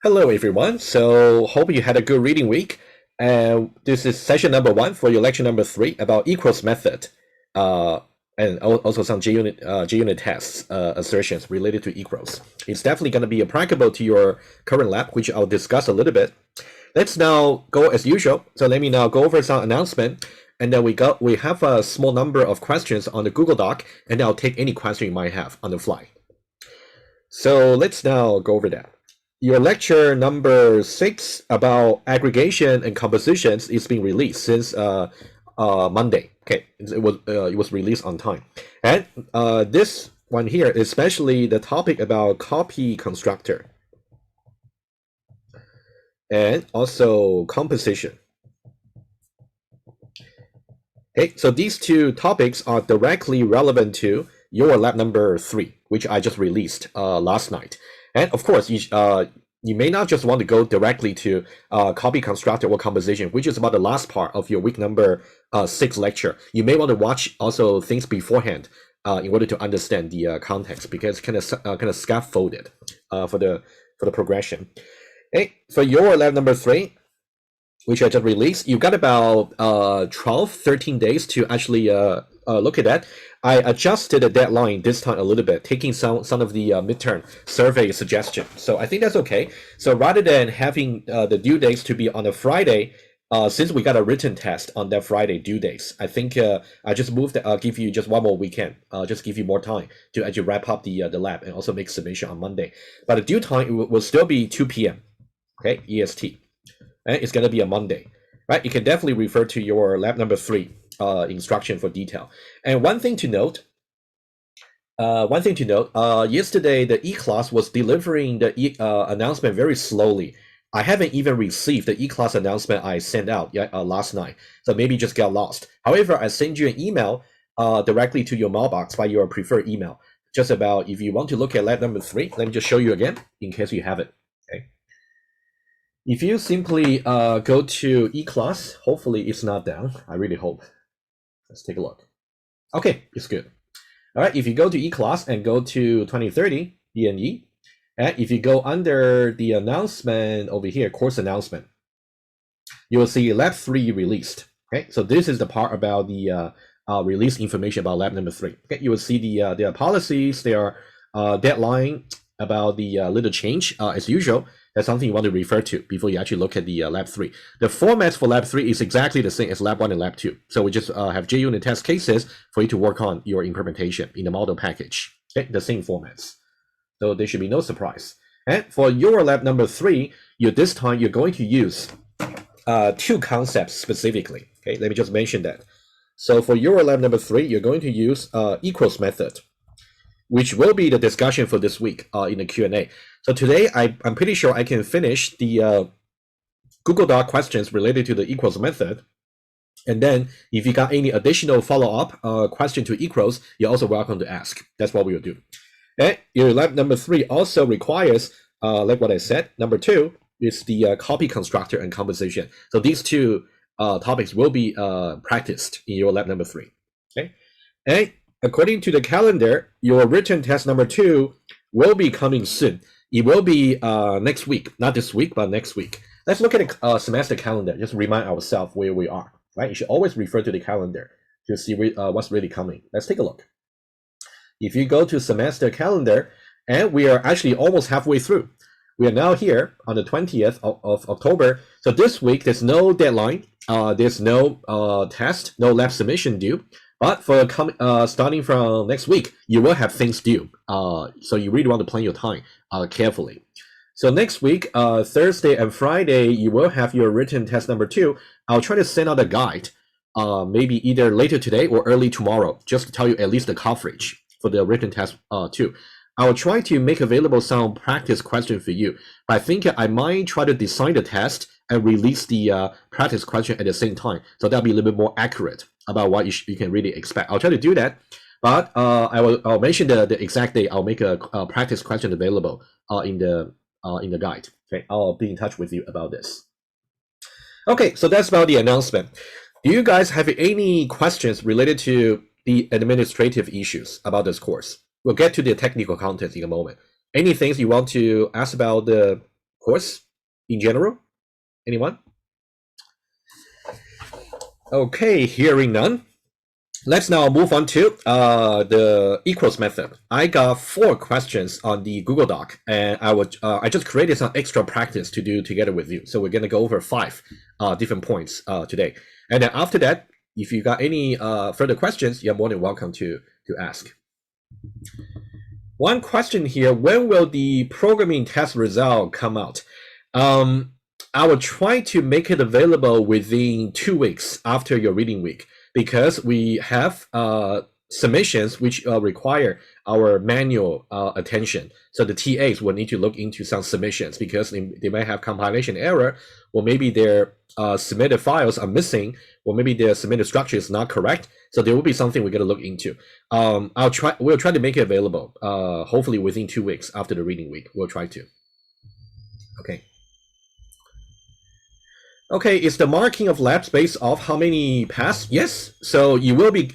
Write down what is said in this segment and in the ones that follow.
Hello, everyone. So, hope you had a good reading week. And this is session number 1 for your lecture number 3 about equals method, and also some JUnit tests assertions related to equals. It's definitely going to be applicable to your current lab, which I'll discuss a little bit. Let's now go as usual. So let me now go over some announcement, and then we have a small number of questions on the Google Doc, and I'll take any question you might have on the fly. So let's now go over that. Your lecture number 6 about aggregation and compositions is being released since Monday. Okay, it was released on time, and this one here, especially the topic about copy constructor and also composition. Okay, so these two topics are directly relevant to your lab number 3, which I just released last night. And of course, you may not just want to go directly to copy constructor or composition, which is about the last part of your week number 6 lecture. You may want to watch also things beforehand in order to understand the context, because it's kind of scaffolded for the progression. Okay, for your lab number 3, which I just released, you got about 13 days to actually look at that. I adjusted the deadline this time a little bit, taking some of the midterm survey suggestions. So I think that's okay. So rather than having the due dates to be on a Friday, since we got a written test on that Friday due dates, I think I just moved. Give you just one more weekend. Just give you more time to actually wrap up the lab and also make submission on Monday. But the due time will still be 2 p.m. Okay, EST. And it's going to be a Monday, right? You can definitely refer to your lab number 3 instruction for detail. And one thing to note, yesterday the E-class was delivering the announcement very slowly. I haven't even received the E-class announcement I sent out last night, so maybe just got lost. However, I send you an email directly to your mailbox by your preferred email, just about if you want to look at lab number 3. Let me just show you again in case you have it. Okay. If you simply go to E-class, hopefully it's not down. I really hope. Let's take a look. Okay, it's good. All right, if you go to E-class and go to 2030, BNE, and if you go under the announcement over here, course announcement, you will see lab 3 released. Okay, so this is the part about the release information about lab number 3. Okay, you will see the policies, their deadline, about the little change as usual. That's something you want to refer to before you actually look at the lab 3. The format for lab 3 is exactly the same as lab 1 and lab 2. So we just have JUnit test cases for you to work on your implementation in the model package. Okay, the same formats. So there should be no surprise. And for your lab number 3, this time you're going to use 2 concepts specifically. Okay, let me just mention that. So for your lab number 3, you're going to use equals method, which will be the discussion for this week in the Q&A. So today, I'm pretty sure I can finish the Google Doc questions related to the equals method. And then if you got any additional follow-up question to equals, you're also welcome to ask. That's what we will do. And your lab number 3 also requires, like what I said, number 2 is the copy constructor and composition. So these 2 topics will be practiced in your lab number 3. Okay, and according to the calendar, your written test number 2 will be coming soon. It will be next week, not this week, but next week. Let's look at the semester calendar, just remind ourselves where we are, right? You should always refer to the calendar to see what's really coming. Let's take a look. If you go to semester calendar, and we are actually almost halfway through. We are now here on the 20th of October. So this week, there's no deadline. There's no test, no lab submission due. But for starting from next week, you will have things due. So you really want to plan your time carefully. So next week, Thursday and Friday, you will have your written test number 2. I'll try to send out a guide, maybe either later today or early tomorrow, just to tell you at least the coverage for the written test 2. I'll try to make available some practice question for you. But I think I might try to design the test and release the practice question at the same time. So that'll be a little bit more accurate about what you can really expect. I'll try to do that, but I'll mention the exact day. I'll make a practice question available in the guide. Okay, I'll be in touch with you about this. Okay, so that's about the announcement. Do you guys have any questions related to the administrative issues about this course? We'll get to the technical content in a moment. Any things you want to ask about the course in general? Anyone? Okay, hearing none. Let's now move on to the equals method. I got 4 questions on the Google Doc, and I just created some extra practice to do together with you. So we're gonna go over 5 different points today. And then after that, if you got any further questions, you're more than welcome to ask. One question here: when will the programming test result come out? I will try to make it available within 2 weeks after your reading week, because we have submissions which require our manual attention. So the TAs will need to look into some submissions because they may have compilation error, or maybe their submitted files are missing, or maybe their submitted structure is not correct. So there will be something we're going to look into. We'll try to make it available, hopefully within 2 weeks after the reading week. We'll try to. Okay. Okay, is the marking of labs based off how many pass? Yes. So you will be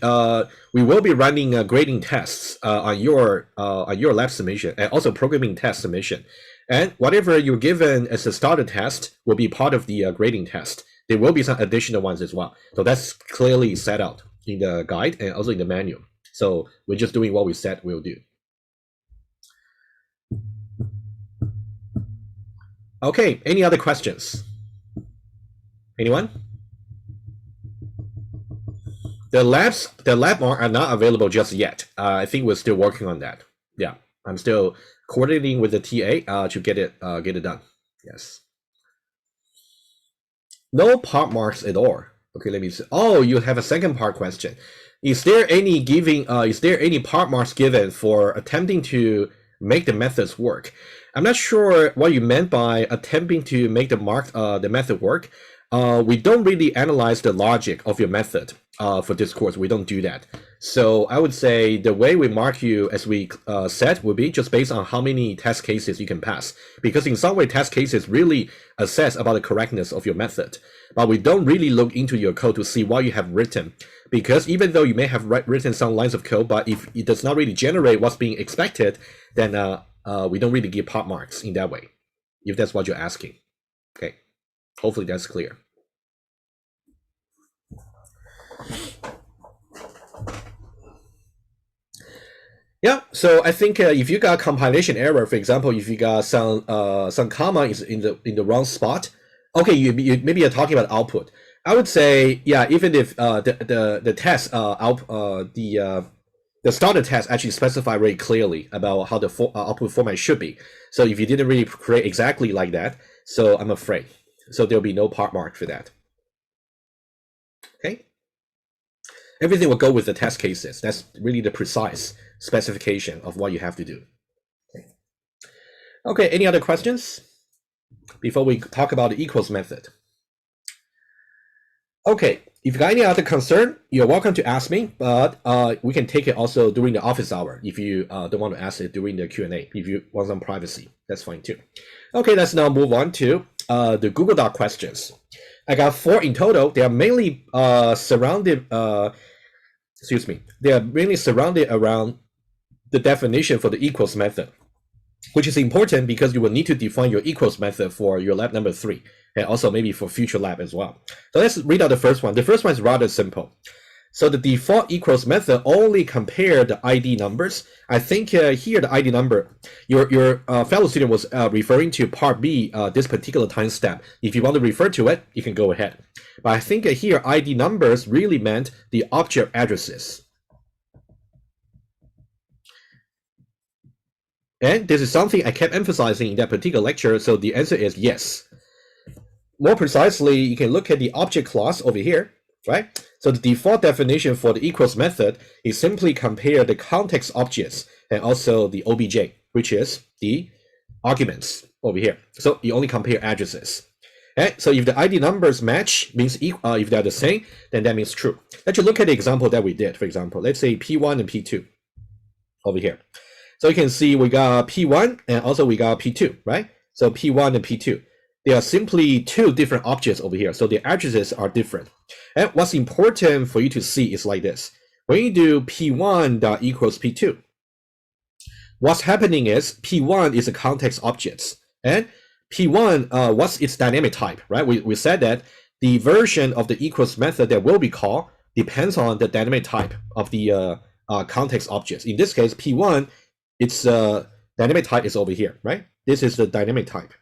we will be running grading tests on your lab submission, and also programming test submission. And whatever you're given as a starter test will be part of the grading test. There will be some additional ones as well. So that's clearly set out in the guide and also in the manual. So we're just doing what we said we'll do. Okay, any other questions? Anyone? The lab mark are not available just yet. I think we're still working on that. Yeah, I'm still coordinating with the TA to get it done. Yes. No part marks at all. Okay, let me see. Oh, you have a second part question. Is there any part marks given for attempting to make the methods work? I'm not sure what you meant by attempting to make the method work. We don't really analyze the logic of your method for this course. We don't do that. So I would say the way we mark you, as we said, would be just based on how many test cases you can pass. Because in some way, test cases really assess about the correctness of your method. But we don't really look into your code to see what you have written. Because even though you may have written some lines of code, but if it does not really generate what's being expected, then we don't really give part marks in that way, if that's what you're asking. Okay. Hopefully that's clear. Yeah, so I think if you got compilation error, for example, if you got some comma is in the wrong spot, okay, you maybe you're talking about output. I would say, yeah, even if the test the starter test actually specify very clearly about how the output format should be. So if you didn't really create exactly like that, so I'm afraid. So there'll be no part mark for that. Okay. Everything will go with the test cases. That's really the precise specification of what you have to do. Okay, any other questions before we talk about the equals method? Okay, if you got any other concern, you're welcome to ask me, but we can take it also during the office hour if you don't want to ask it during the Q&A. If you want some privacy, that's fine too. Okay, let's now move on to the Google Doc questions. I got 4 in total. They are mainly surrounded around the definition for the equals method, which is important because you will need to define your equals method for your lab number 3, and also maybe for future lab as well. So let's read out the first one. The first one is rather simple. So the default equals method only compare the ID numbers. I think here the ID number, your fellow student was referring to part B, this particular time step. If you want to refer to it, you can go ahead. But I think here ID numbers really meant the object addresses. And this is something I kept emphasizing in that particular lecture, so the answer is yes. More precisely, you can look at the object class over here, right? So the default definition for the equals method is simply compare the context objects and also the OBJ, which is the arguments over here. So you only compare addresses. And so if the ID numbers match, means if they're the same, then that means true. Let's look at the example that we did. For example, let's say P1 and P2 over here. So you can see we got P1 and also we got P2, right? So P1 and P2. They are simply 2 different objects over here. So the addresses are different. And what's important for you to see is like this. When you do P1 dot equals P2, what's happening is P1 is a context object and P1, what's its dynamic type, right? We said that the version of the equals method that will be called depends on the dynamic type of the context objects. In this case, P1, its dynamic type is over here, right? This is the dynamic type.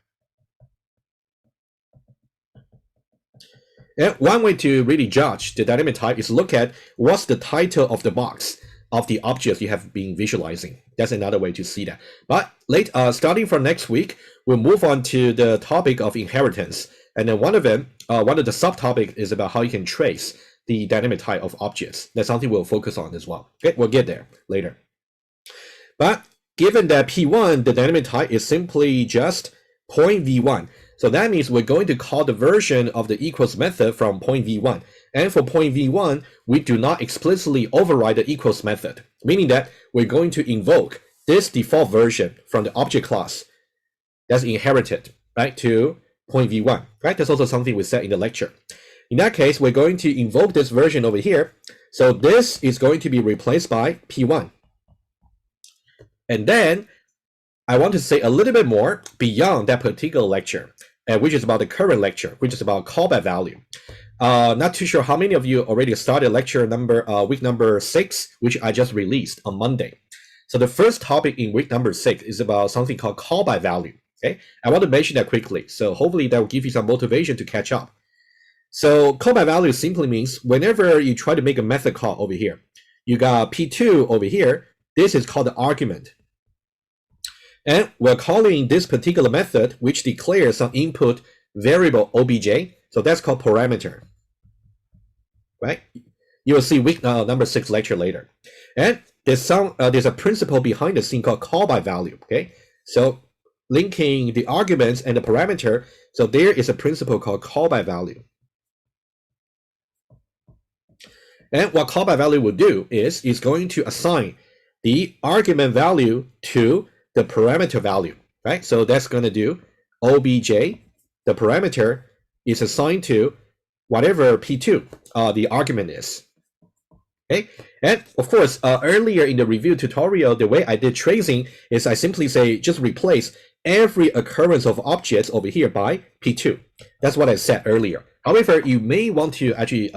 And one way to really judge the dynamic type is look at what's the title of the box of the objects you have been visualizing. That's another way to see that. But starting from next week, we'll move on to the topic of inheritance. And then one of the subtopics is about how you can trace the dynamic type of objects. That's something we'll focus on as well. Okay, we'll get there later. But given that P1, the dynamic type is simply just point V1. So that means we're going to call the version of the equals method from point V1. And for point V1, we do not explicitly override the equals method, meaning that we're going to invoke this default version from the object class that's inherited, right, to point V1, right? That's also something we said in the lecture. In that case, we're going to invoke this version over here. So this is going to be replaced by P1. And then I want to say a little bit more beyond that particular lecture, which is about the current lecture, which is about callback value. Not too sure how many of you already started lecture week number 6, which I just released on Monday. So the first topic in week number 6 is about something called callback value. Okay, I want to mention that quickly. So hopefully that will give you some motivation to catch up. So callback value simply means whenever you try to make a method call over here, you got P2 over here. This is called the argument. And we're calling this particular method, which declares some input variable obj. So that's called parameter, right? You will see week number 6 lecture later. And there's a principle behind the scene called callback value. Okay, so linking the arguments and the parameter. So there is a principle called callback value. And what callback value will do is it's going to assign the argument value to the parameter value, right? So that's going to do obj, the parameter is assigned to whatever P2 the argument is. Okay, and of course, earlier in the review tutorial, the way I did tracing is I simply say just replace every occurrence of objects over here by P2. That's what I said earlier. However, you may want to actually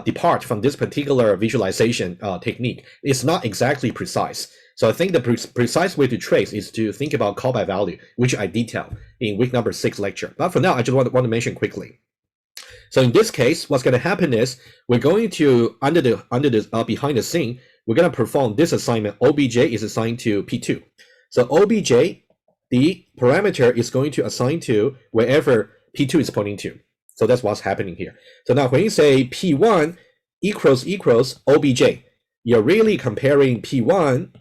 depart from this particular visualization technique. It's not exactly precise. So I think the precise way to trace is to think about callback value, which I detail in week number 6 lecture. But for now, I just want to mention quickly. So in this case, what's going to happen is we're going to behind the scene, we're going to perform this assignment. Obj is assigned to P2. So obj, the parameter is going to assign to wherever P2 is pointing to. So that's what's happening here. So now when you say P1 equals obj, you're really comparing P1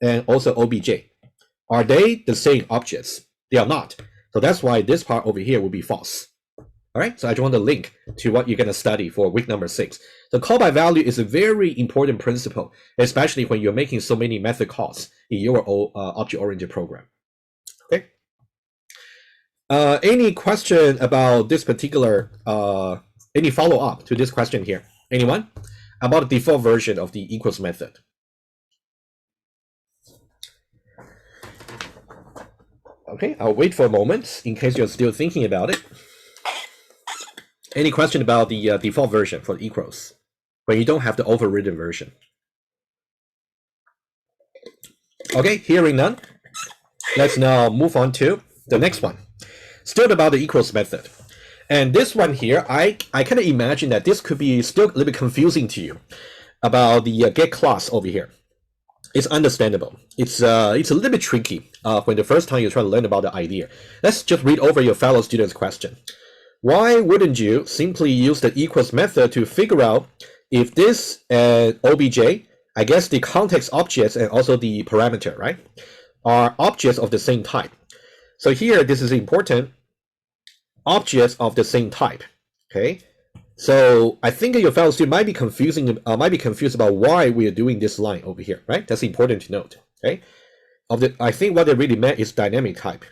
and also obj. Are they the same objects? They are not. So that's why this part over here will be false. All right, so I just want to link to what you're going to study for week number 6. The callback value is a very important principle, especially when you're making so many method calls in your object-oriented program. Okay. Any question about this particular, any follow-up to this question here? Anyone? About the default version of the equals method. Okay, I'll wait for a moment in case you're still thinking about it. Any question about the default version for the equals when you don't have the overridden version? Okay, hearing none, let's now move on to the next one. Still about the equals method. And this one here, I kind of imagine that this could be still a little bit confusing to you about the getClass over here. It's understandable. It's a little bit tricky when the first time you try to learn about the idea. Let's just read over your fellow students' question. Why wouldn't you simply use the equals method to figure out if this obj, I guess the context objects and also the parameter, right, are objects of the same type? So here, this is important. Objects of the same type. Okay. So I think your fellow student might be confused about why we are doing this line over here, right? That's important to note. Okay. I think what they really meant is dynamic type.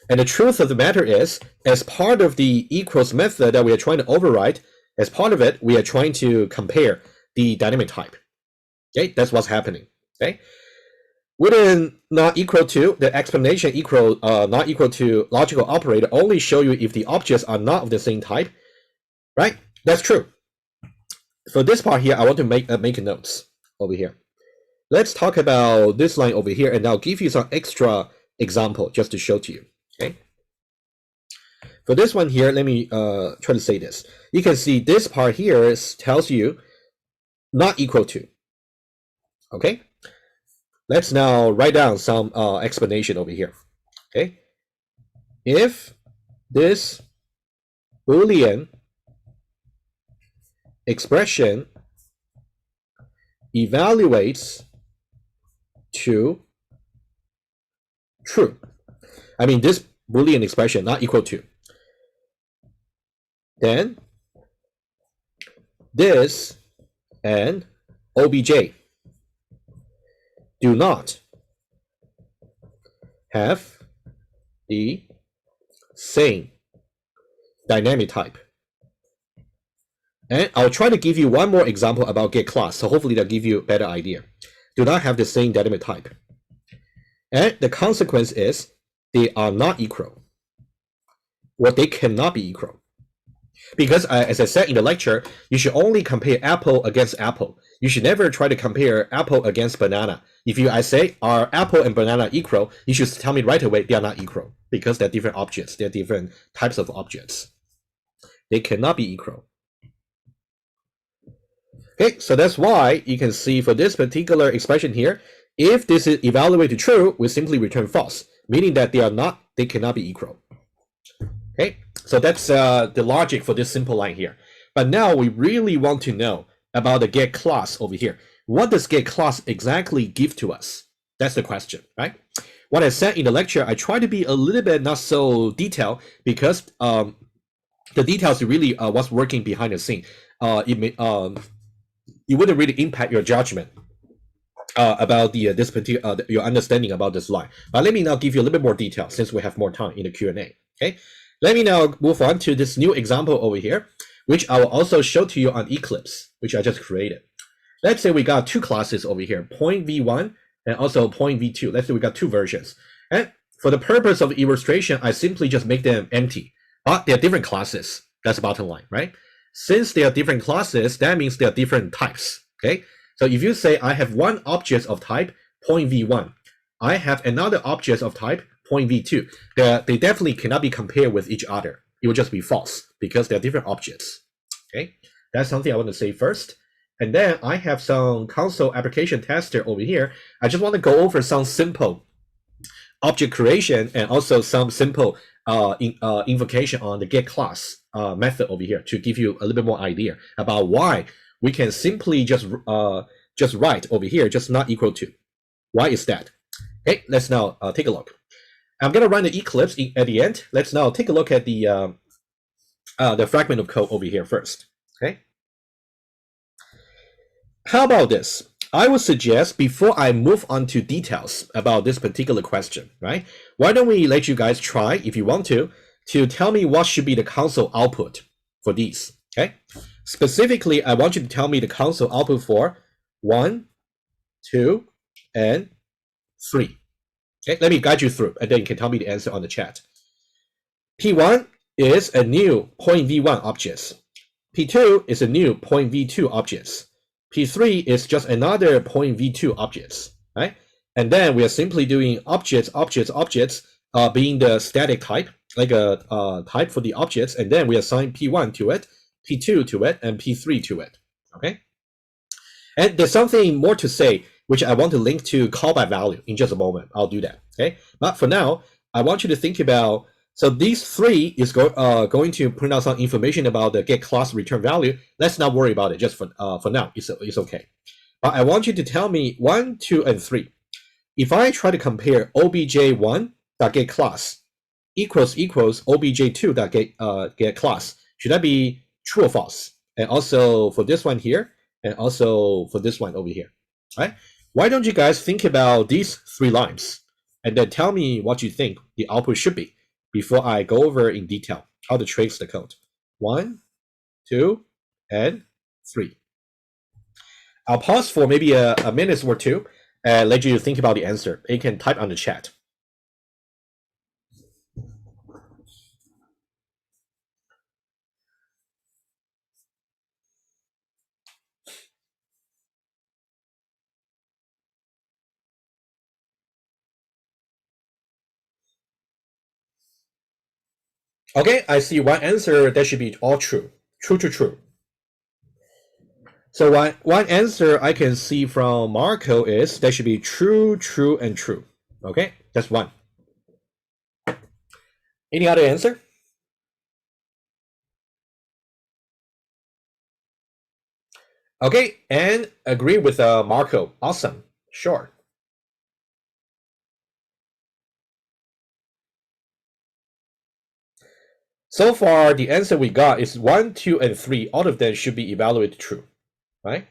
And the truth of the matter is, as part of the equals method that we are trying to override, as part of it, we are trying to compare the dynamic type. Okay, that's what's happening. Okay, Wouldn't not equal to the explanation equal not equal to logical operator only show you if the objects are not of the same type, right? That's true. For this part here, I want to make notes over here. Let's talk about this line over here, and I'll give you some extra example just to show to you. Okay. For this one here, let me try to say this. You can see this part here tells you not equal to. Okay. Let's now write down some explanation over here. Okay. If this Boolean expression evaluates to true, I mean this Boolean expression not equal to, then this and obj do not have the same dynamic type. And I'll try to give you one more example about getClass, so hopefully that'll give you a better idea. Do not have the same dynamic type. And the consequence is they are not equal, or they cannot be equal. Because as I said in the lecture, you should only compare apple against apple. You should never try to compare apple against banana. If I say, are apple and banana equal, you should tell me right away they are not equal, because they're different objects. They're different types of objects. They cannot be equal. Okay, so that's why you can see for this particular expression here, if this is evaluated true, we simply return false, meaning that they cannot be equal. Okay, so that's the logic for this simple line here. But now we really want to know about the getClass over here. What does getClass exactly give to us? That's the question, right? What I said in the lecture, I try to be a little bit not so detailed, because the details really what's working behind the scene. It wouldn't really impact your judgment about this particular your understanding about this line. But let me now give you a little bit more detail since we have more time in the Q&A. Okay, let me now move on to this new example over here, which I will also show to you on Eclipse, which I just created. Let's say we got two classes over here, point v1 and also point v2. Let's say we got two versions. And for the purpose of illustration, I simply just make them empty. But they're different classes. That's the bottom line, right? Since they are different classes, that means they are different types. Okay, so if you say I have one object of type point v1, I have another object of type point v2, they definitely cannot be compared with each other. It will just be false because they're different objects. Okay, that's something I want to say first. And then I have some console application tester over here. I just want to go over some simple object creation and also some simple invocation on the getClass method over here to give you a little bit more idea about why we can simply just write over here just not equal to. Why is that? Okay, let's now take a look. I'm gonna run the Eclipse at the end. Let's now take a look at the fragment of code over here first. Okay. How about this? I would suggest before I move on to details about this particular question, right? Why don't we let you guys try, if you want to tell me what should be the console output for these, okay? Specifically, I want you to tell me the console output for 1, 2, and 3. Okay, let me guide you through, and then you can tell me the answer on the chat. P1 is a new point v1 object. P2 is a new point v2 object. P3 is just another point v2 objects, right? And then we are simply doing objects, being the static type, like a type for the objects, and then we assign P1 to it, P2 to it, and P3 to it, okay? And there's something more to say, which I want to link to call by value in just a moment. I'll do that, okay? But for now, I want you to think about, so these three is going to print out some information about the getClass return value. Let's not worry about it just for now. It's okay. But I want you to tell me 1, 2, and 3. If I try to compare obj1.getClass equals obj2.getClass, should that be true or false? And also for this one here, and also for this one over here, right? Why don't you guys think about these three lines and then tell me what you think the output should be before I go over in detail how to trace the code. 1, 2, and 3. I'll pause for maybe a minute or two, and let you think about the answer. You can type on the chat. Okay, I see one answer that should be all true. True, true, true. So one answer I can see from Marco is that should be true, true, and true. Okay, that's one. Any other answer? Okay, and agree with Marco. Awesome. Sure. So far, the answer we got is 1, 2, and 3. All of them should be evaluated true, right?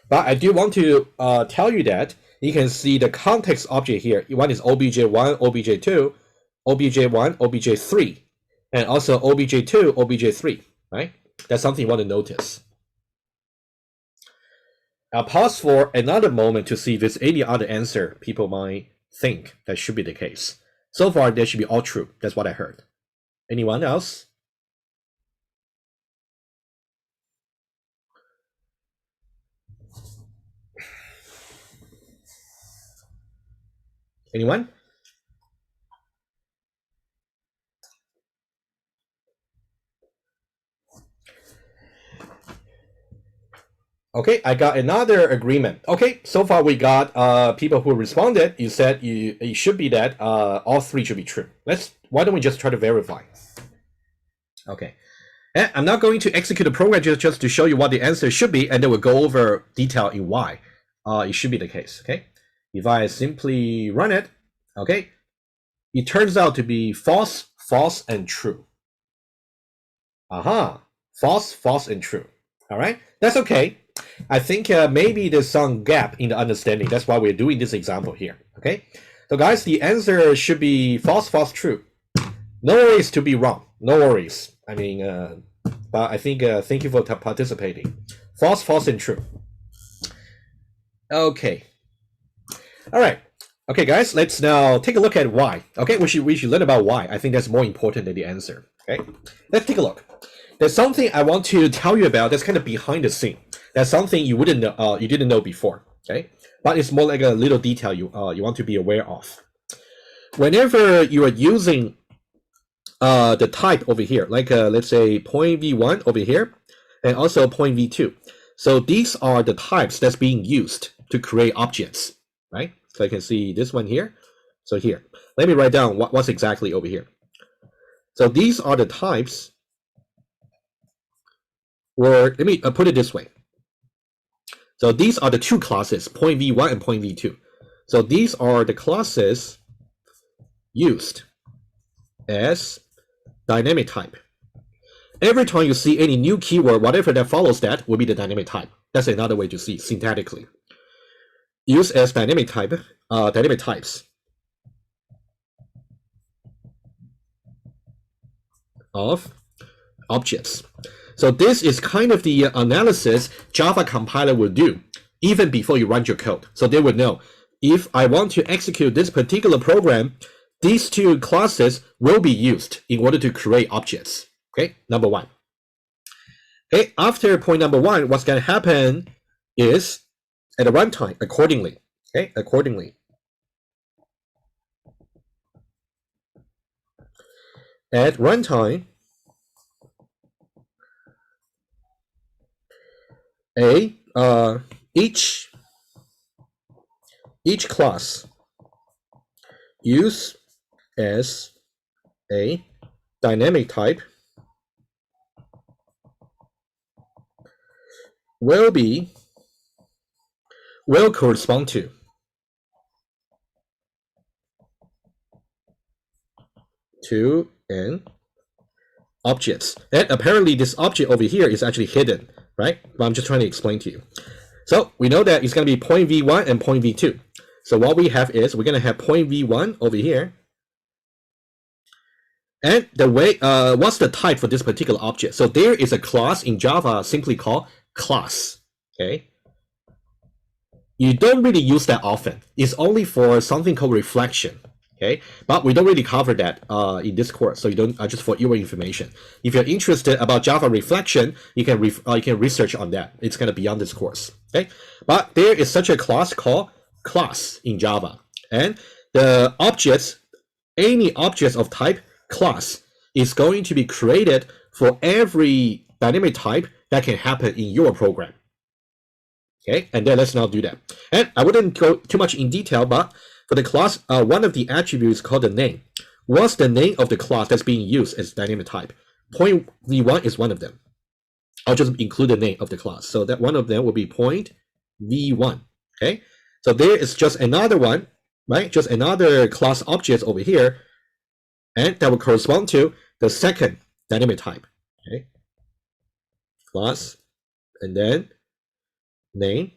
But I do want to tell you that you can see the context object here. One is obj1, obj2, obj1, obj3, and also obj2, obj3, right? That's something you want to notice. I'll pause for another moment to see if there's any other answer people might think that should be the case. So far, they should be all true. That's what I heard. Anyone else? Anyone? Okay, I got another agreement. Okay, so far we got people who responded. You said it should be that all three should be true. Why don't we just try to verify? Okay, and I'm not going to execute the program just to show you what the answer should be, and then we'll go over detail in why it should be the case. Okay, if I simply run it, okay, it turns out to be false, false, and true. Aha, false, false, and true. All right, that's okay. I think maybe there's some gap in the understanding. That's why we're doing this example here. Okay, so guys, the answer should be false, false, true. No worries to be wrong. No worries. I mean, but I think thank you for participating. False, false, and true. Okay. All right. Okay, guys, let's now take a look at why. Okay, we should learn about why. I think that's more important than the answer. Okay, let's take a look. There's something I want to tell you about that's kind of behind the scene. That's something you wouldn't know, you didn't know before. Okay, but it's more like a little detail you want to be aware of. Whenever you are using the type over here, like let's say point v1 over here, and also point v2. So these are the types that's being used to create objects, right? So I can see this one here. So here, let me write down what's exactly over here. So these are the types. Or let me put it this way. So these are the two classes, point v1 and point v2. So these are the classes used as dynamic type. Every time you see any new keyword, whatever that follows that will be the dynamic type. That's another way to see syntactically. Used as dynamic type, dynamic types of objects. So this is kind of the analysis Java compiler will do even before you run your code. So they would know if I want to execute this particular program, these two classes will be used in order to create objects. Okay, number one. Okay, after point number one, what's going to happen is at the runtime, accordingly. Okay, accordingly. At runtime, each class used as a dynamic type will correspond to an objects. And apparently this object over here is actually hidden, right? But I'm just trying to explain to you. So we know that it's going to be point v1 and point v2. So what we have is we're going to have point v1 over here. And the way, what's the type for this particular object? So there is a class in Java simply called class. Okay. you don't really use that often. It's only for something called reflection. Okay, but we don't really cover that in this course, so you don't just for your information. If you're interested about Java reflection, you can research on that. It's kind of beyond this course. Okay, but there is such a class called class in Java, and the objects, any objects of type class, is going to be created for every dynamic type that can happen in your program. Okay, and then let's now do that. And I wouldn't go too much in detail, but for the class, one of the attributes called the name. What's the name of the class that's being used as dynamic type? Point v1 is one of them. I'll just include the name of the class. So that one of them will be point v1. Okay, so there is just another one, right? Just another class object over here, and that will correspond to the second dynamic type. Okay, class, and then name.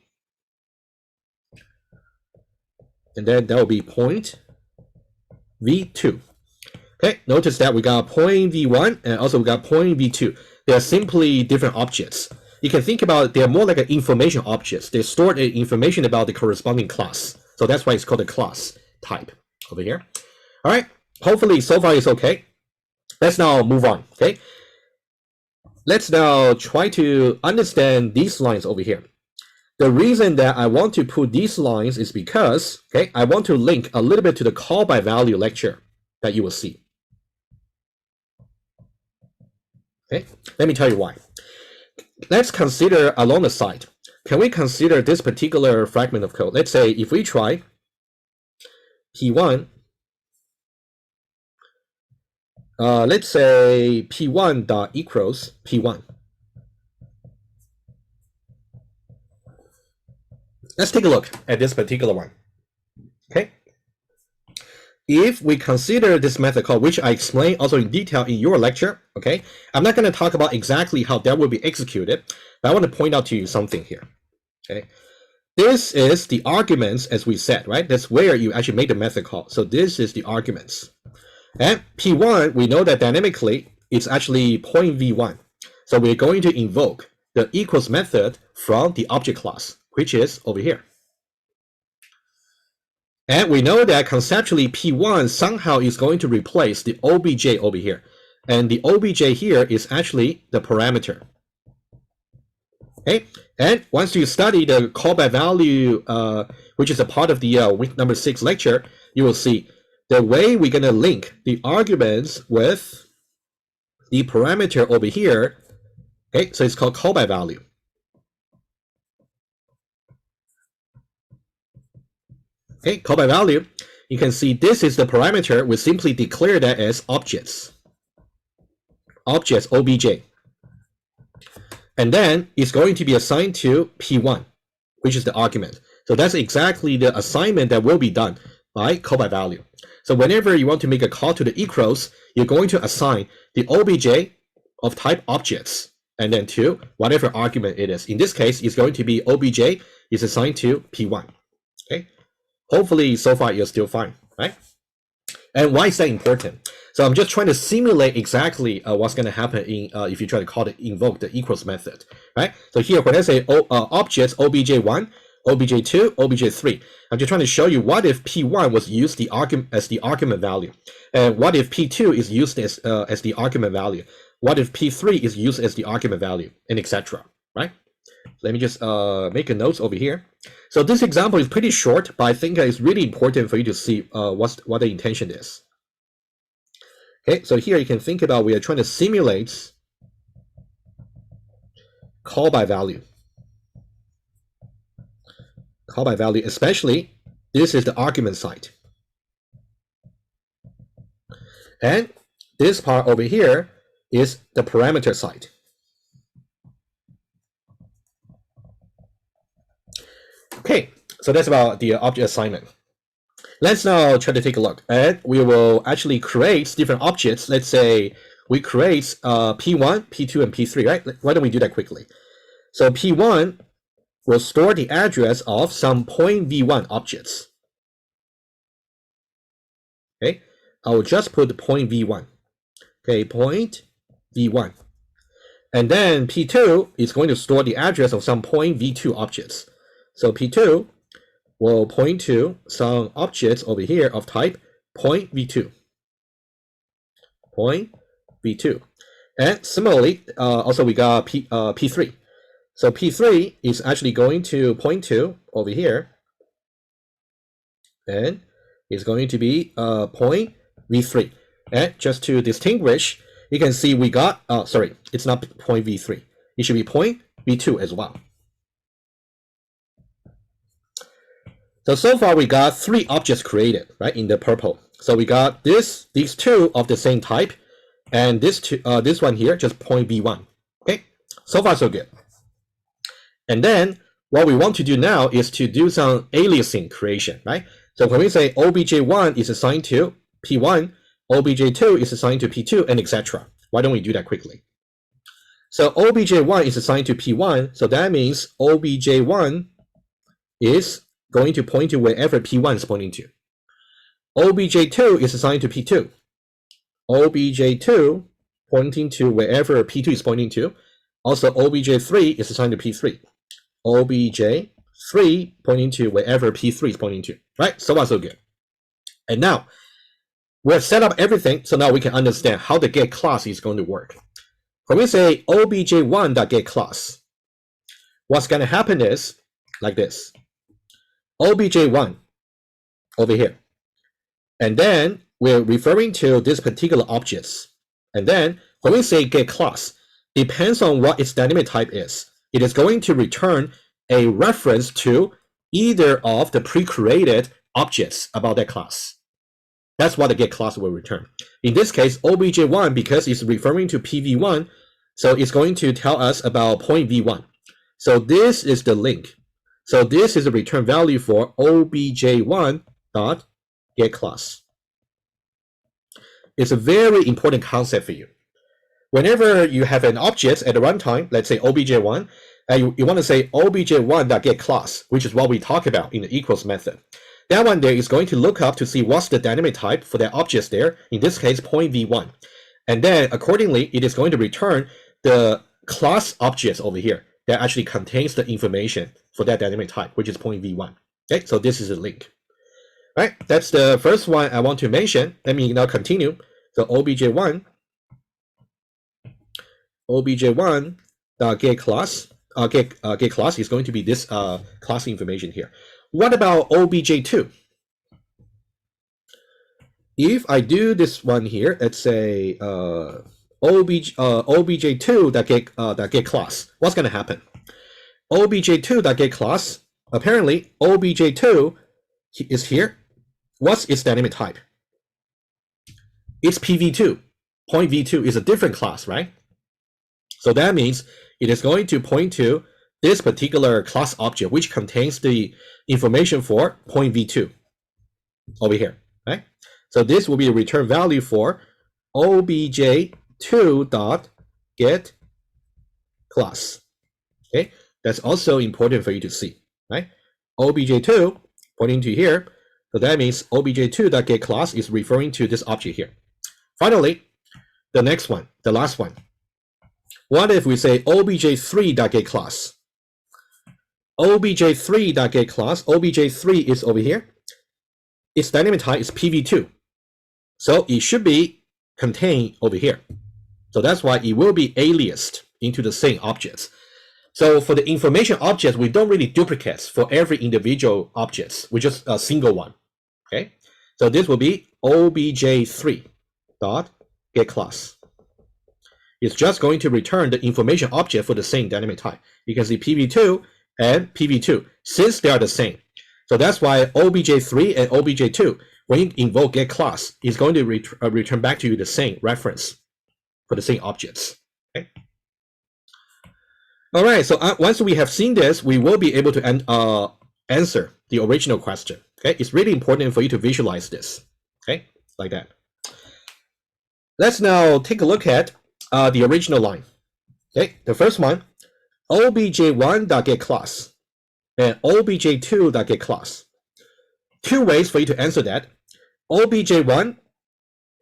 And then that will be point v2. Okay, notice that we got point v1 and also we got point v2. They are simply different objects. You can think about it, they're more like an information objects. They store the information about the corresponding class. So that's why it's called a class type over here. All right, hopefully so far it's okay. Let's now move on. Okay, let's now try to understand these lines over here. The reason that I want to put these lines is because, okay, I want to link a little bit to the call by value lecture that you will see. Okay, let me tell you why. Let's consider along the side. Can we consider this particular fragment of code? Let's say if we try P1, let's say P1 dot equals P1. Let's take a look at this particular one. Okay. If we consider this method call, which I explained also in detail in your lecture, okay, I'm not going to talk about exactly how that will be executed, but I want to point out to you something here. Okay. This is the arguments, as we said, right? That's where you actually make the method call. So this is the arguments. And P1, we know that dynamically, it's actually point v1. So we're going to invoke the equals method from the object class, which is over here. And we know that conceptually P1 somehow is going to replace the obj over here. And the obj here is actually the parameter. Okay, and once you study the call by value, which is a part of the week number 6 lecture, you will see the way we're going to link the arguments with the parameter over here. Okay, so it's called call by value. Okay, call by value, you can see this is the parameter. We simply declare that as objects. Objects, obj. And then it's going to be assigned to P1, which is the argument. So that's exactly the assignment that will be done by call by value. So whenever you want to make a call to the equals, you're going to assign the obj of type objects and then to whatever argument it is. In this case, it's going to be obj is assigned to P1. Okay. Hopefully, so far, you're still fine, right? And why is that important? So I'm just trying to simulate exactly what's going to happen in if you try to invoke the equals method, right? So here, when I say objects obj1, obj2, obj3, I'm just trying to show you what if P1 was used as the argument value, and what if P2 is used as the argument value, what if P3 is used as the argument value, and etc. Right? Let me just make a note over here. So this example is pretty short, but I think it's really important for you to see what the intention is. Okay, so here you can think about we are trying to simulate call by value. Call by value, especially this is the argument side. And this part over here is the parameter side. Okay, so that's about the object assignment. Let's now try to take a look, and we will actually create different objects. Let's say we create P1, P2, and P3, right? Why don't we do that quickly? So P1 will store the address of some point v1 objects. Okay, I will just put the point v1. Okay, point v1. And then P2 is going to store the address of some point v2 objects. So P2 will point to some objects over here of type point v2. Point v2. And similarly, also we got p3. So p3 is actually going to point to over here, and is going to be point v3. And just to distinguish, you can see we got, sorry, it's not point v3. It should be point v2 as well. So far we got 3 objects created, right, in the purple. So we got these 2 of the same type, and this one here, just point v1. Okay, so far so good. And then what we want to do now is to do some aliasing creation, right? So when we say obj1 is assigned to p1, obj2 is assigned to p2, and etc. Why don't we do that quickly? So obj1 is assigned to p1, so that means obj1 is going to point to wherever p1 is pointing to. obj2 is assigned to p2. obj2 pointing to wherever p2 is pointing to. Also, obj3 is assigned to p3. obj3 pointing to wherever p3 is pointing to. Right? So far, so good. And now, we have set up everything, so now we can understand how the getClass is going to work. When we say obj1.getClass, what's going to happen is like this. obj1 over here. And then we're referring to this particular objects. And then when we say getClass, depends on what its dynamic type is. It is going to return a reference to either of the pre-created objects about that class. That's what the getClass will return. In this case, obj1, because it's referring to pv1, so it's going to tell us about point v1. So this is the link. So this is the return value for obj1.getClass. It's a very important concept for you. Whenever you have an object at the runtime, let's say obj1, and you want to say obj1.getClass, which is what we talk about in the equals method. That one there is going to look up to see what's the dynamic type for that object there, in this case, point v1. And then accordingly, it is going to return the class objects over here that actually contains the information for that dynamic type, which is point v1. Okay, so this is a link. All right, that's the first one I want to mention. Let me now continue. So obj1.getClass, getClass is going to be this class information here. What about obj2? If I do this one here, let's say obj2.getClass, what's going to happen? obj2.getClass, apparently obj2 is here. What's its dynamic type? It's pv2. Point v2 is a different class, right? So that means it is going to point to this particular class object, which contains the information for point v2 over here, right? So this will be the return value for obj2.getClass. Okay, that's also important for you to see, right? obj2 pointing to here, so that means obj2.getClass is referring to this object here. Finally, the next one, the last one. What if we say obj3.getClass? obj3.getClass, obj3 is over here. Its dynamic type is pv2. So it should be contained over here. So that's why it will be aliased into the same objects. So for the information objects, we don't really duplicate for every individual objects. We just a single one. Okay. So this will be obj3.getClass. It's just going to return the information object for the same dynamic type. You can see pv2 and pv2 since they are the same. So that's why obj3 and obj2, when you invoke getClass, is going to return back to you the same reference for the same objects. Okay. All right. So once we have seen this, we will be able to answer the original question. Okay. It's really important for you to visualize this. Okay, like that. Let's now take a look at the original line. Okay, the first one, obj1.getClass and obj2.getClass. Two ways for you to answer that. obj1,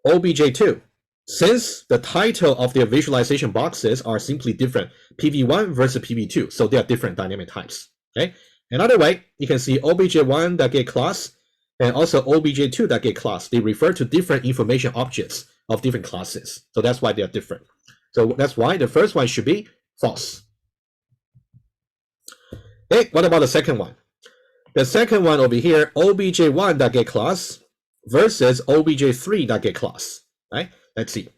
obj2. Since the title of their visualization boxes are simply different, pv1 versus pv2, so they are different dynamic types. Okay, Another way, you can see obj1.getClass and also obj2.getClass. They refer to different information objects of different classes. So that's why they are different. So that's why the first one should be false. Okay, what about the second one? The second one over here, obj1.getClass versus obj3.getClass. Right? Let's see.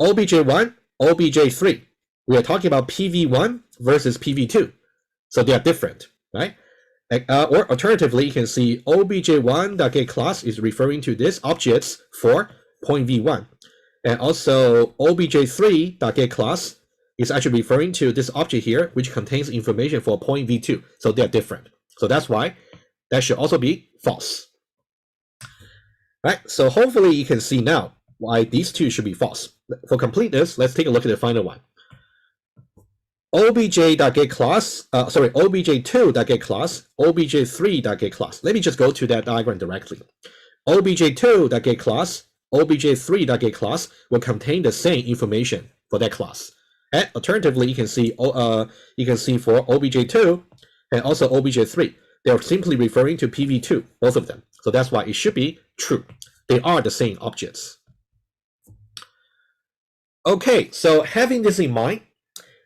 obj1, obj3. We are talking about PV1 versus PV2. So they are different, right? Or alternatively, you can see obj1.getClass is referring to this objects for point v1. And also obj3.getClass is actually referring to this object here, which contains information for point v2. So they're different. So that's why that should also be false. Right? So hopefully you can see now why these two should be false. For completeness, let's take a look at the final one. obj.getClass, obj2.getClass, obj3.getClass. Let me just go to that diagram directly. obj2.getClass, obj3.getClass will contain the same information for that class. And alternatively, you can see for obj2 and also obj3, they're simply referring to PV2, both of them. So that's why it should be true. They are the same objects. Okay, so having this in mind,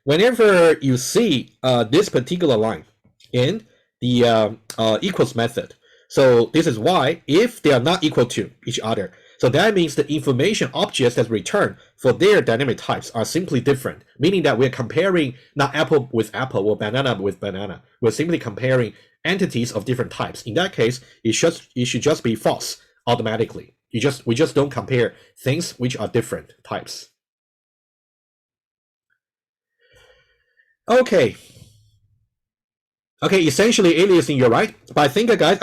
whenever you see this particular line in the equals method, so this is why if they are not equal to each other, so that means the information objects that return for their dynamic types are simply different, meaning that we're comparing not apple with apple or banana with banana. We're simply comparing entities of different types. In that case, it should just be false automatically. We just don't compare things which are different types. Okay, essentially aliasing, you're right. But I think, guys,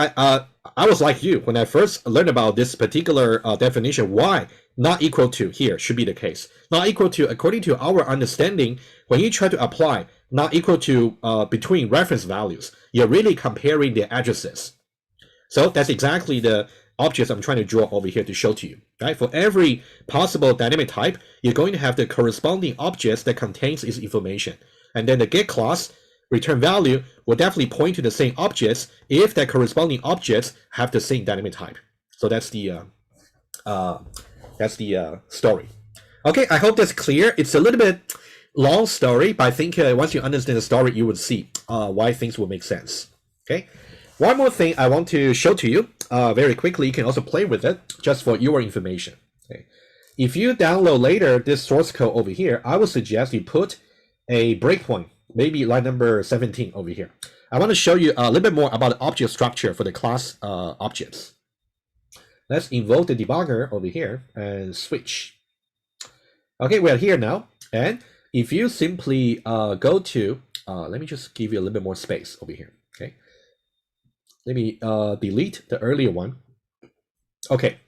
I was like you when I first learned about this particular definition. Why not equal to here should be the case. Not equal to, according to our understanding, when you try to apply not equal to between reference values, you're really comparing their addresses. So that's exactly the objects I'm trying to draw over here to show to you. Right? For every possible dynamic type, you're going to have the corresponding objects that contains its information. And then the get class return value will definitely point to the same objects if that corresponding objects have the same dynamic type. So that's the story. Okay, I hope that's clear. It's a little bit long story, but I think once you understand the story, you would see why things will make sense. Okay, one more thing I want to show to you very quickly. You can also play with it just for your information. Okay, if you download later this source code over here, I would suggest you put a breakpoint, maybe line number 17 over here. I want to show you a little bit more about the object structure for the class objects. Let's invoke the debugger over here and switch. Okay, we are here now. And if you simply go to, let me just give you a little bit more space over here. Okay, let me delete the earlier one. Okay,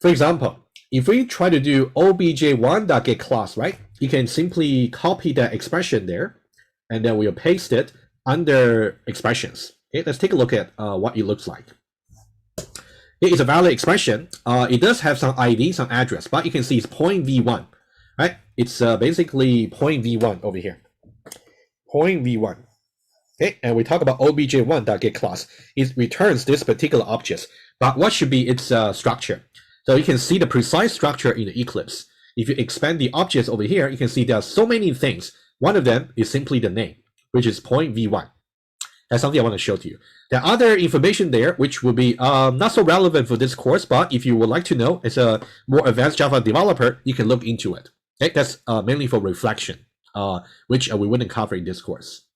for example, if we try to do obj1.getClass, right? You can simply copy that expression there, and then we'll paste it under expressions. Okay, let's take a look at what it looks like. It is a valid expression. It does have some ID, some address, but you can see it's point v1, right? It's basically point v1 over here. Point v1. Okay, and we talk about obj1.getClass. It returns this particular object, but what should be its structure? So you can see the precise structure in the Eclipse. If you expand the objects over here, you can see there are so many things. One of them is simply the name, which is point v1. That's something I want to show to you. There are other information there, which will be not so relevant for this course, but if you would like to know, as a more advanced Java developer, you can look into it. Okay, that's mainly for reflection, which we wouldn't cover in this course.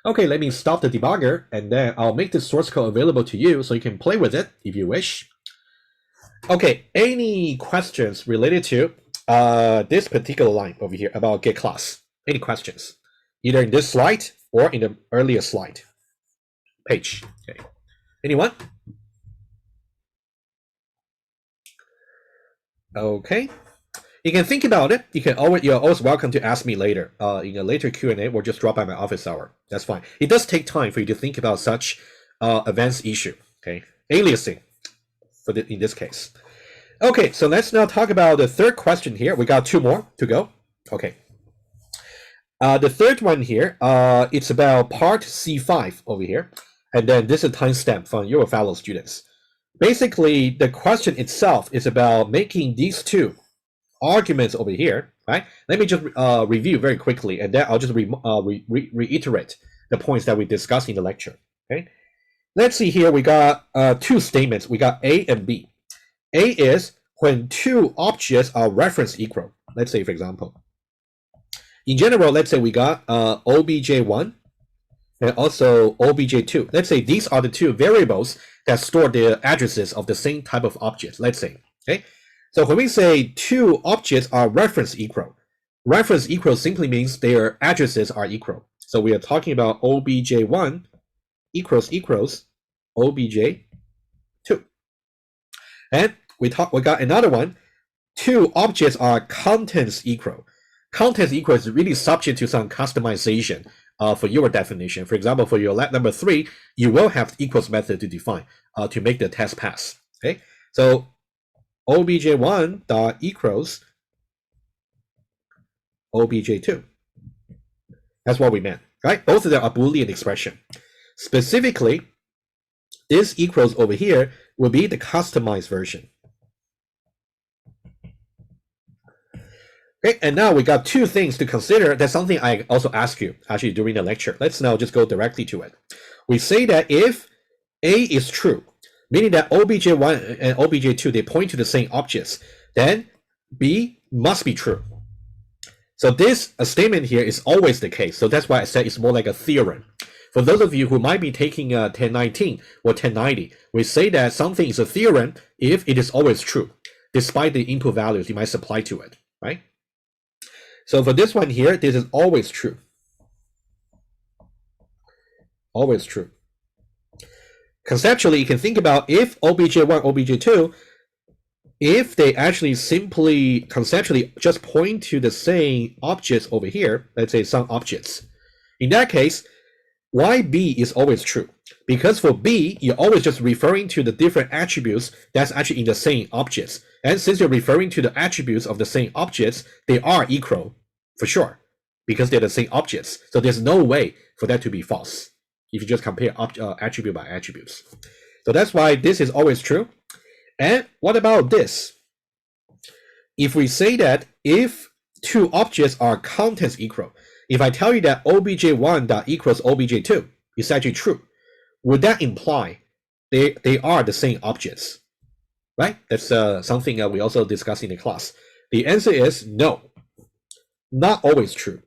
Okay, let me stop the debugger, and then I'll make this source code available to you so you can play with it if you wish. Okay, any questions related to this particular line over here about getClass? Any questions? Either in this slide or in the earlier slide page. Okay, anyone? Okay, you can think about it. You're always welcome to ask me later in a later Q&A, or just drop by my office hour. That's fine. It does take time for you to think about such advanced issue. Okay, aliasing in this case. Okay, so let's now talk about the third question here. We got two more to go. Okay. The third one here, it's about part C5 over here. And then this is a timestamp from your fellow students. Basically, the question itself is about making these two arguments over here, right? Let me just review very quickly, and then I'll just reiterate the points that we discussed in the lecture, okay? Let's see here, we got two statements. We got A and B. A is when two objects are reference equal. Let's say, for example, in general, let's say we got obj1 and also obj2. Let's say these are the two variables that store the addresses of the same type of object, let's say, okay? So when we say two objects are reference equal simply means their addresses are equal. So we are talking about obj1 equals obj2. And we got another one. Two objects are contents equal. Contents equal is really subject to some customization for your definition. For example, for your lab number 3, you will have the equals method to define to make the test pass. Okay, so obj1 dot equals obj2. That's what we meant, right? Both of them are Boolean expression. Specifically, this equals over here will be the customized version. Okay, and now we got two things to consider. That's something I also asked you actually during the lecture. Let's now just go directly to it. We say that if A is true, meaning that obj1 and obj2, they point to the same objects, then B must be true. So this statement here is always the case. So that's why I said it's more like a theorem. For those of you who might be taking 1019 or 1090, we say that something is a theorem if it is always true, despite the input values you might supply to it, right? So for this one here, this is always true. Always true. Conceptually, you can think about if obj1, obj2, if they actually simply conceptually just point to the same objects over here, let's say some objects. In that case, why B is always true? Because for B, you're always just referring to the different attributes that's actually in the same objects. And since you're referring to the attributes of the same objects, they are equal for sure, because they're the same objects. So there's no way for that to be false if you just compare attribute by attributes. So that's why this is always true. And what about this? If we say that if two objects are contents equal, if I tell you that obj1 dot equals obj2 is actually true, would that imply they are the same objects? Right? That's something we also discussed in the class. The answer is no, not always true.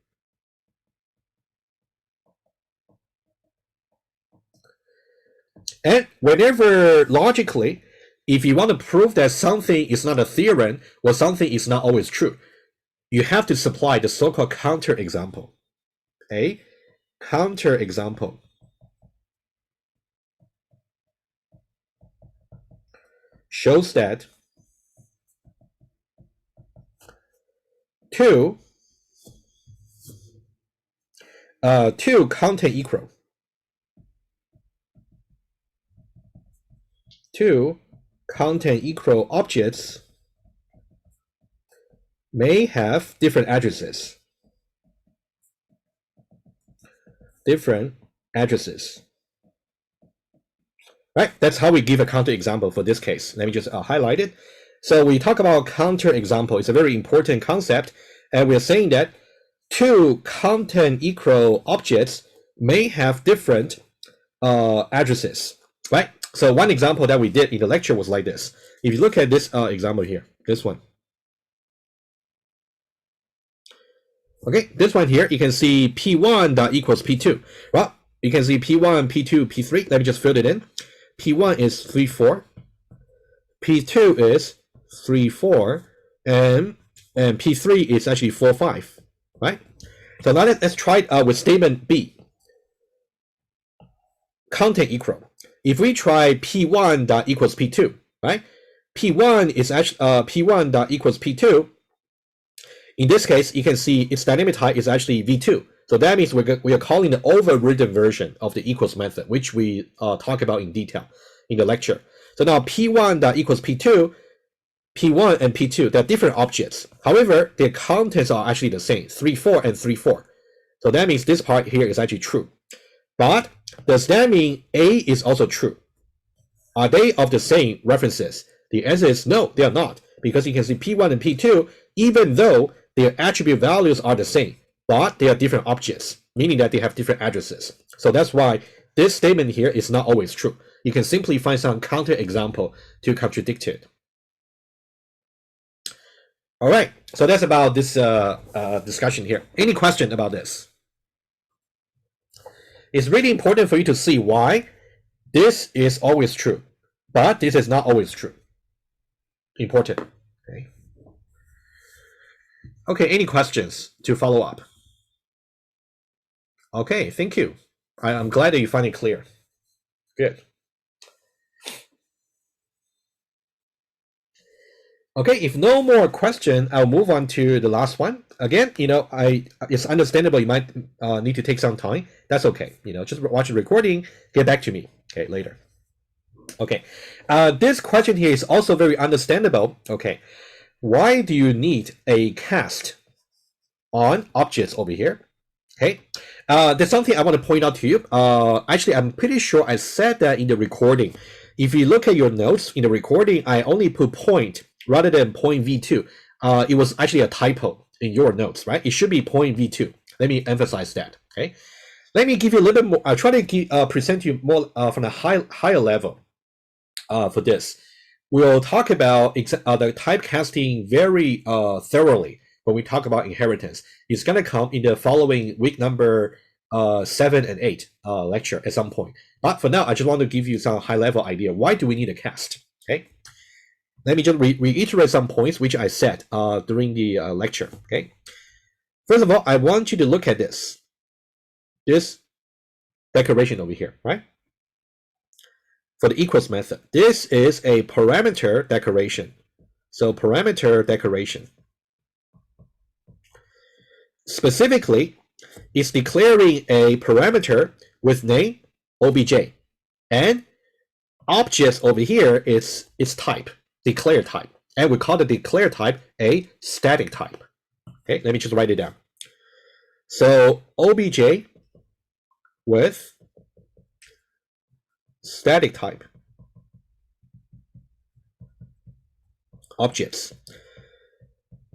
And whenever logically, if you want to prove that something is not a theorem or something is not always true, you have to supply the so-called counter example. A counter example shows that two content equal. Two content equal objects may have different addresses. Different addresses. Right? That's how we give a counter example for this case. Let me just highlight it. So we talk about counter example. It's a very important concept. And we're saying that two content equal objects may have different addresses. Right? So one example that we did in the lecture was like this. If you look at this example here, this one. Okay, this one here, you can see P1 dot equals P2. Well, you can see P1, P2, P3. Let me just fill it in. P1 is 3, 4. P2 is 3, 4. And P3 is actually 4, 5. Right? So now let's try with statement B. Content equal. If we try P1 dot equals P2, right? P1 is actually P1 dot equals P2. In this case, you can see its dynamic type is actually V2. So that means we are calling the overridden version of the equals method, which we talk about in detail in the lecture. So now P1 dot equals P2, P1 and P2, they're different objects. However, their contents are actually the same, 3, 4 and 3, 4. So that means this part here is actually true. But does that mean A is also true? Are they of the same references? The answer is no, they are not, because you can see P1 and P2, even though their attribute values are the same, but they are different objects, meaning that they have different addresses. So that's why this statement here is not always true. You can simply find some counterexample to contradict it. All right, so that's about this discussion here. Any question about this? It's really important for you to see why this is always true, but this is not always true. Important. Okay. Okay, any questions to follow up? Okay, thank you. I'm glad that you find it clear. Good. Okay, if no more question, I'll move on to the last one. Again, it's understandable you might need to take some time. That's okay. Just watch the recording, get back to me, okay, later. Okay, this question here is also very understandable. Okay, why do you need a cast on objects over here? Okay, there's something I want to point out to you. Actually, I'm pretty sure I said that in the recording. If you look at your notes in the recording, I only put point rather than point v2. It was actually a typo in your notes, right? It should be point v2. Let me emphasize that. Okay, let me give you a little bit more. I'll try to present you more from a higher level for this. We'll talk about the typecasting very thoroughly when we talk about inheritance. It's going to come in the following week number 7 and 8 lecture at some point. But for now, I just want to give you some high-level idea. Why do we need a cast? Okay, let me just reiterate some points which I said during the lecture. Okay, first of all, I want you to look at this declaration over here, right? For the equals method, this is a parameter declaration. So parameter declaration. Specifically, it's declaring a parameter with name obj, and objects over here is its type, declare type, and we call the declare type a static type. Okay, let me just write it down. So obj with static type objects.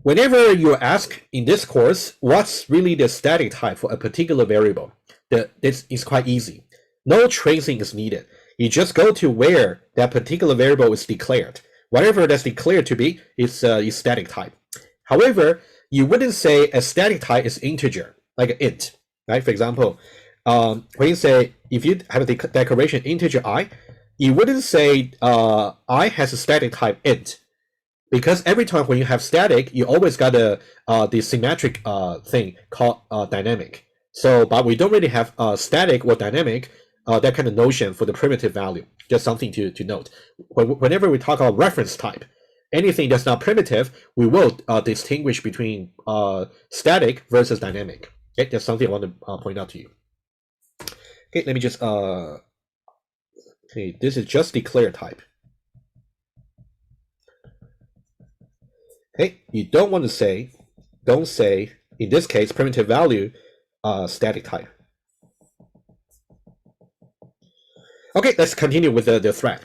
Whenever you ask in this course, what's really the static type for a particular variable, this is quite easy. No tracing is needed. You just go to where that particular variable is declared. Whatever that's declared to be is static type. However, you wouldn't say a static type is integer, like an int, right? For example, when you say, if you have a declaration integer I, you wouldn't say I has a static type int, because every time when you have static, you always got the symmetric thing called dynamic. So, but we don't really have static or dynamic, that kind of notion for the primitive value. Just something to note. Whenever we talk about reference type, anything that's not primitive, we will distinguish between static versus dynamic. Okay, that's something I want to point out to you. Okay, let me just okay, this is just declare type. Okay, you don't want to say, don't say, in this case, primitive value, static type. Okay, let's continue with the thread.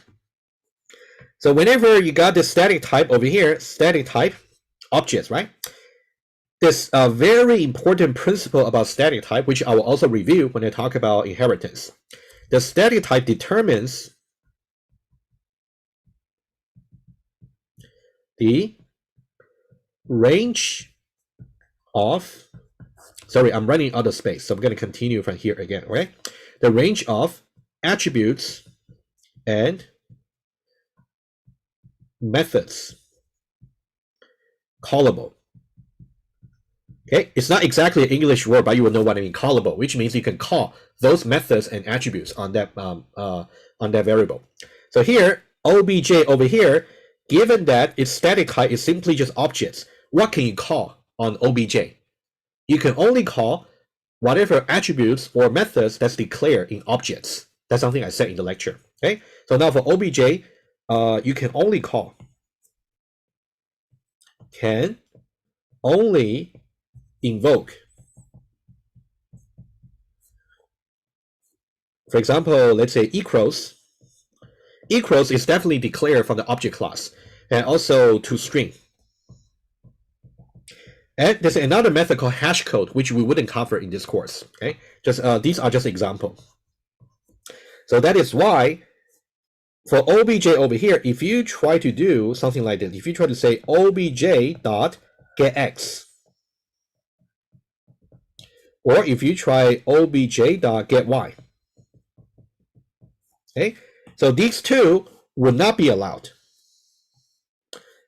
So whenever you got the static type over here, static type objects, right? There's a very important principle about static type, which I will also review when I talk about inheritance. The static type determines the range of, sorry, I'm running out of space, so I'm going to continue from here again, okay? The range of attributes and methods callable. Okay, it's not exactly an English word, but you will know what I mean. Callable, which means you can call those methods and attributes on that variable. So here, obj over here, given that its static type is simply just objects, what can you call on obj? You can only call whatever attributes or methods that's declared in objects. That's something I said in the lecture. Okay, so now for obj, you can only call, can only invoke For example, let's say equals is definitely declared from the object class, and also to string. And there's another method called hash code, which we wouldn't cover in this course. Okay, just these are just examples. So that is why for obj over here, if you try to do something like this, if you try to say obj dot get x, or if you try obj dot get y, okay, so these two would not be allowed.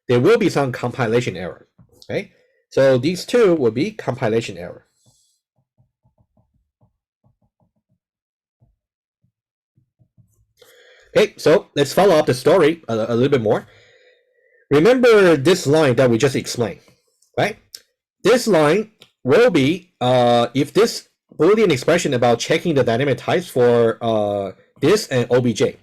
There will be some compilation error. Okay, so these two will be compilation error. Okay, so let's follow up the story a little bit more. Remember this line that we just explained, right? This line will be if this Boolean expression about checking the dynamic types for this and obj.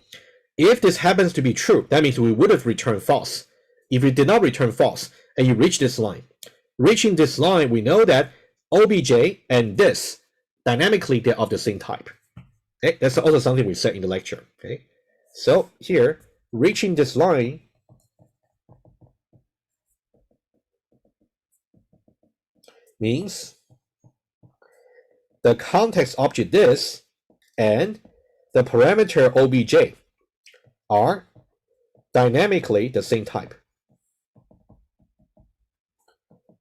If this happens to be true, that means we would have returned false. If it did not return false and you reach this line, reaching this line, we know that obj and this dynamically they're of the same type. Okay, that's also something we said in the lecture. Okay, so here reaching this line means the context object this and the parameter obj are dynamically the same type.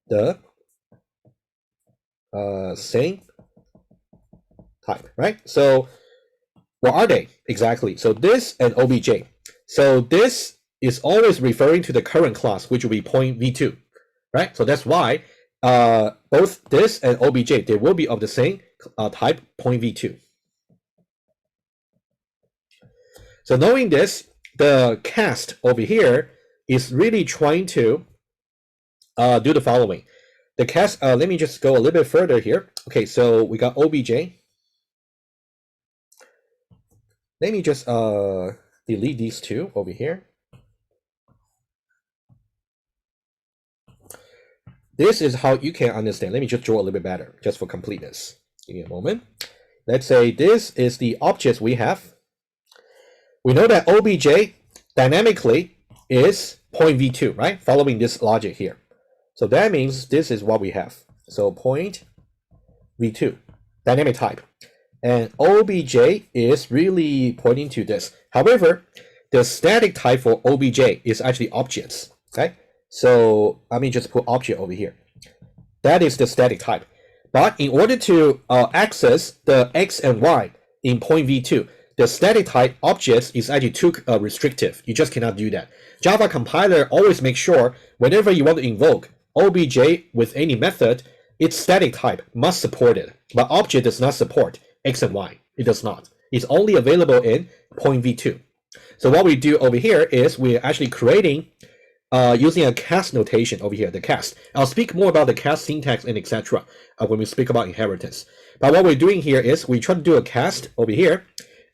The same type, right? So what are they exactly? So this and obj. So this is always referring to the current class, which will be point v2, right? So that's why both this and obj, they will be of the same type, point v2. So knowing this, the cast over here is really trying to do the following. The cast, let me just go a little bit further here. Okay, so we got obj. Let me just delete these two over here. This is how you can understand. Let me just draw a little bit better, just for completeness. Give me a moment. Let's say this is the objects we have. We know that obj dynamically is point v2, right? Following this logic here. So that means this is what we have. So point v2, dynamic type. And obj is really pointing to this. However, the static type for obj is actually objects. Okay, so let me just put object over here. That is the static type. But in order to access the x and y in point v2, the static type objects is actually too restrictive. You just cannot do that. Java compiler always makes sure whenever you want to invoke obj with any method, its static type must support it. But object does not support x and y. It does not. It's only available in point v2. So what we do over here is we're actually creating using a cast notation over here, the cast. I'll speak more about the cast syntax and etc. When we speak about inheritance. But what we're doing here is we try to do a cast over here,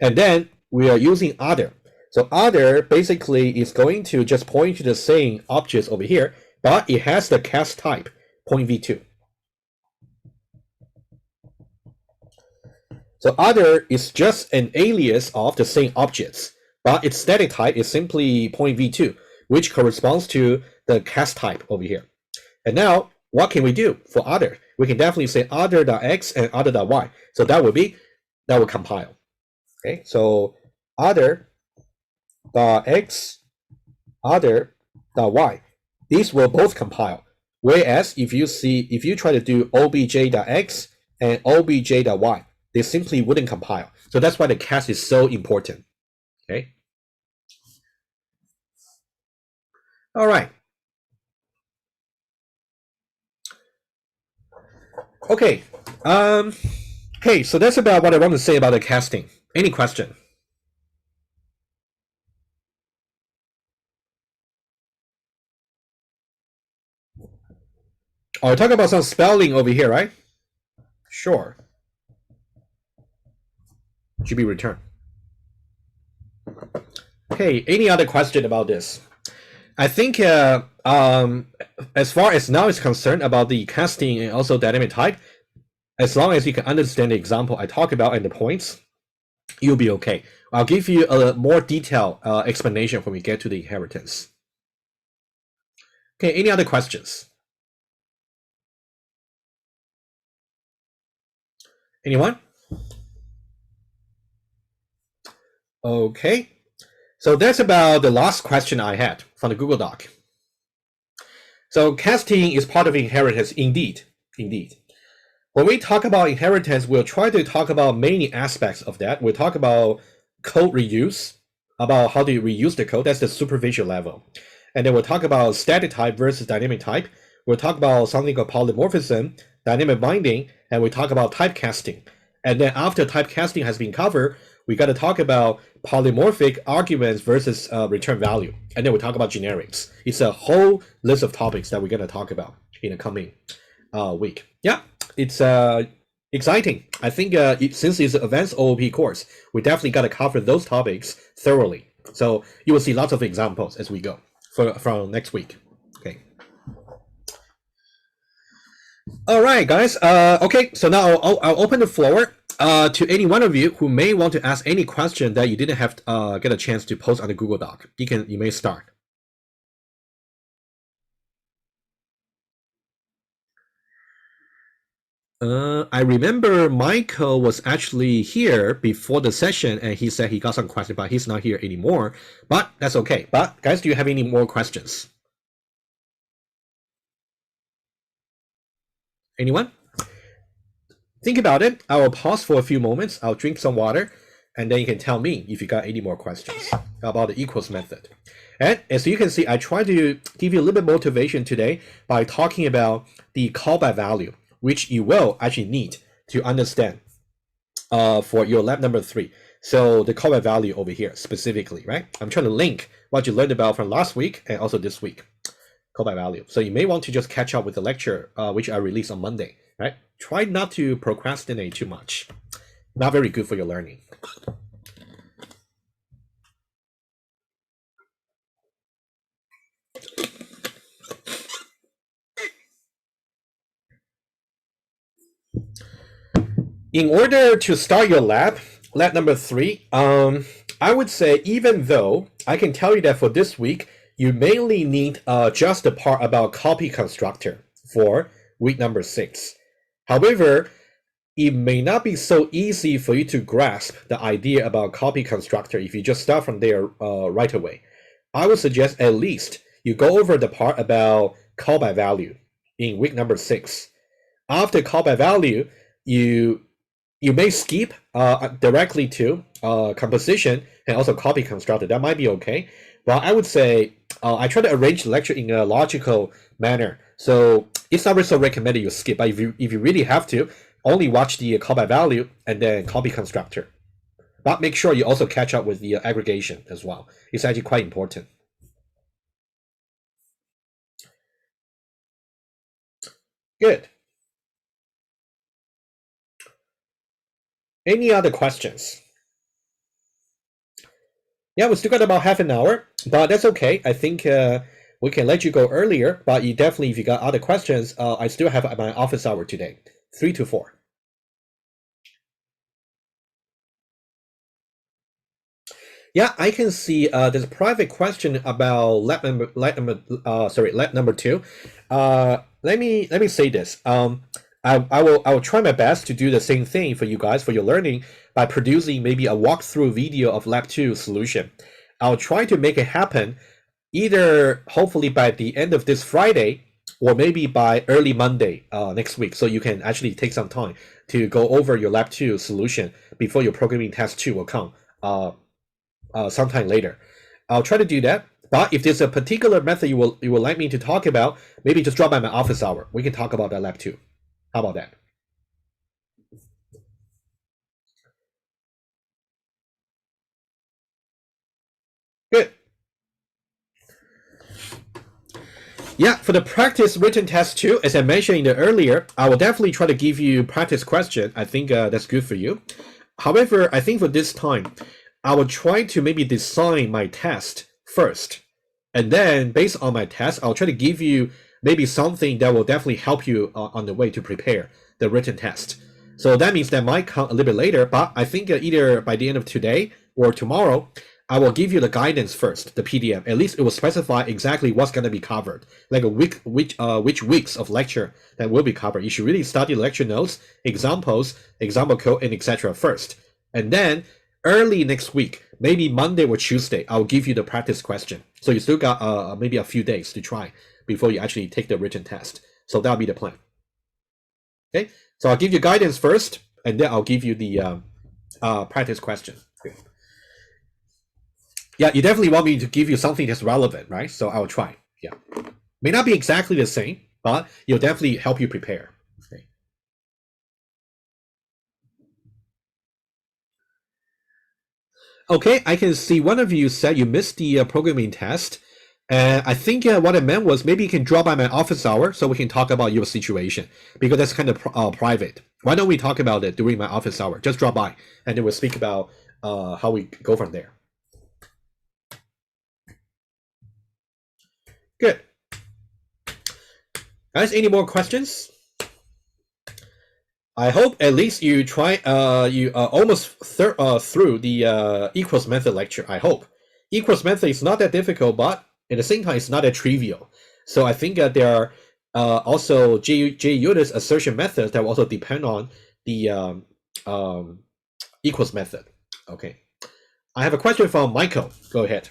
and then we are using other. So other basically is going to just point to the same objects over here, but it has the cast type, point v2. So other is just an alias of the same objects, but its static type is simply point v2, which corresponds to the cast type over here. And now, what can we do for other? We can definitely say other.x and other.y. So that will compile. Okay, so other.x, other.y. These will both compile. Whereas if you try to do obj.x and obj.y, they simply wouldn't compile. So that's why the cast is so important. Okay. All right. Okay. Okay, so that's about what I want to say about the casting. Any question? Oh, we're talking about some spelling over here, right? Sure. Should be returned. Okay, any other question about this? I think as far as now is concerned about the casting and also dynamic type, as long as you can understand the example I talk about and the points, you'll be okay. I'll give you a more detailed explanation when we get to the inheritance. Okay, any other questions? Anyone? Okay, so that's about the last question I had from the Google Doc. So casting is part of inheritance, indeed. When we talk about inheritance, we'll try to talk about many aspects of that. We'll talk about code reuse, about how to reuse the code. That's the superficial level. And then we'll talk about static type versus dynamic type. We'll talk about something called polymorphism, dynamic binding, and we talk about typecasting. And then after typecasting has been covered, we got to talk about polymorphic arguments versus return value. And then we'll talk about generics. It's a whole list of topics that we're going to talk about in the coming week. Yeah, it's exciting. I think since it's an advanced OOP course, we definitely got to cover those topics thoroughly. So you will see lots of examples as we go from next week. Okay. All right, guys. Okay, so now I'll open the floor to any one of you who may want to ask any question that you didn't have get a chance to post on the Google Doc. You may start. I remember Michael was actually here before the session, and he said he got some questions, but he's not here anymore. But that's okay. But guys, do you have any more questions? Anyone? Think about it. I will pause for a few moments. I'll drink some water, and then you can tell me if you got any more questions about the equals method. And as you can see, I try to give you a little bit motivation today by talking about the callback value, which you will actually need to understand for your lab number 3. So the callback value over here specifically, right? I'm trying to link what you learned about from last week and also this week, callback value. So you may want to just catch up with the lecture, which I released on Monday, right? Try not to procrastinate too much. Not very good for your learning. In order to start your lab number 3, I would say, even though I can tell you that for this week, you mainly need just the part about copy constructor for week number 6. However, it may not be so easy for you to grasp the idea about copy constructor if you just start from there right away. I would suggest at least you go over the part about callback value in week number 6. After callback value, you may skip directly to composition and also copy constructor. That might be okay. But I would say I try to arrange the lecture in a logical manner. So it's not so recommended you skip. But if you really have to, only watch the callback value and then copy constructor. But make sure you also catch up with the aggregation as well. It's actually quite important. Good. Any other questions? Yeah, we still got about half an hour, but that's okay. I think we can let you go earlier, but you definitely, if you got other questions, I still have my office hour today, 3 to 4. Yeah, I can see there's a private question about lab number 2. Let me say this. I will try my best to do the same thing for you guys for your learning by producing maybe a walkthrough video of lab 2 solution. I'll try to make it happen either hopefully by the end of this Friday or maybe by early Monday next week, so you can actually take some time to go over your lab 2 solution before your programming test 2 will come sometime later. I'll try to do that. But if there's a particular method you would like me to talk about, maybe just drop by my office hour. We can talk about that lab 2. How about that? Good. Yeah, for the practice written test 2, as I mentioned earlier, I will definitely try to give you practice question. I think that's good for you. However, I think for this time, I will try to maybe design my test first. And then based on my test, I'll try to give you maybe something that will definitely help you on the way to prepare the written test. So that means that might come a little bit later, but I think either by the end of today or tomorrow, I will give you the guidance first, the PDM. At least it will specify exactly what's going to be covered, like a week, which weeks of lecture that will be covered. You should really study lecture notes, examples, example code, and etc. first. And then early next week, maybe Monday or Tuesday, I'll give you the practice question. So you still got maybe a few days to try before you actually take the written test. So that'll be the plan. Okay, so I'll give you guidance first, and then I'll give you the practice question. Okay. Yeah, you definitely want me to give you something that's relevant, right? So I'll try. Yeah, may not be exactly the same, but it'll definitely help you prepare. Okay. Okay, I can see one of you said you missed the programming test. And I think what I meant was maybe you can drop by my office hour so we can talk about your situation, because that's kind of private. Why don't we talk about it during my office hour? Just drop by and then we'll speak about how we go from there. Good. Guys, any more questions? I hope at least you try, you almost through the equals method lecture. I hope. Equals method is not that difficult, but at the same time, it's not that trivial. So I think that there are also J-unit assertion methods that will also depend on the equals method. Okay. I have a question from Michael. Go ahead.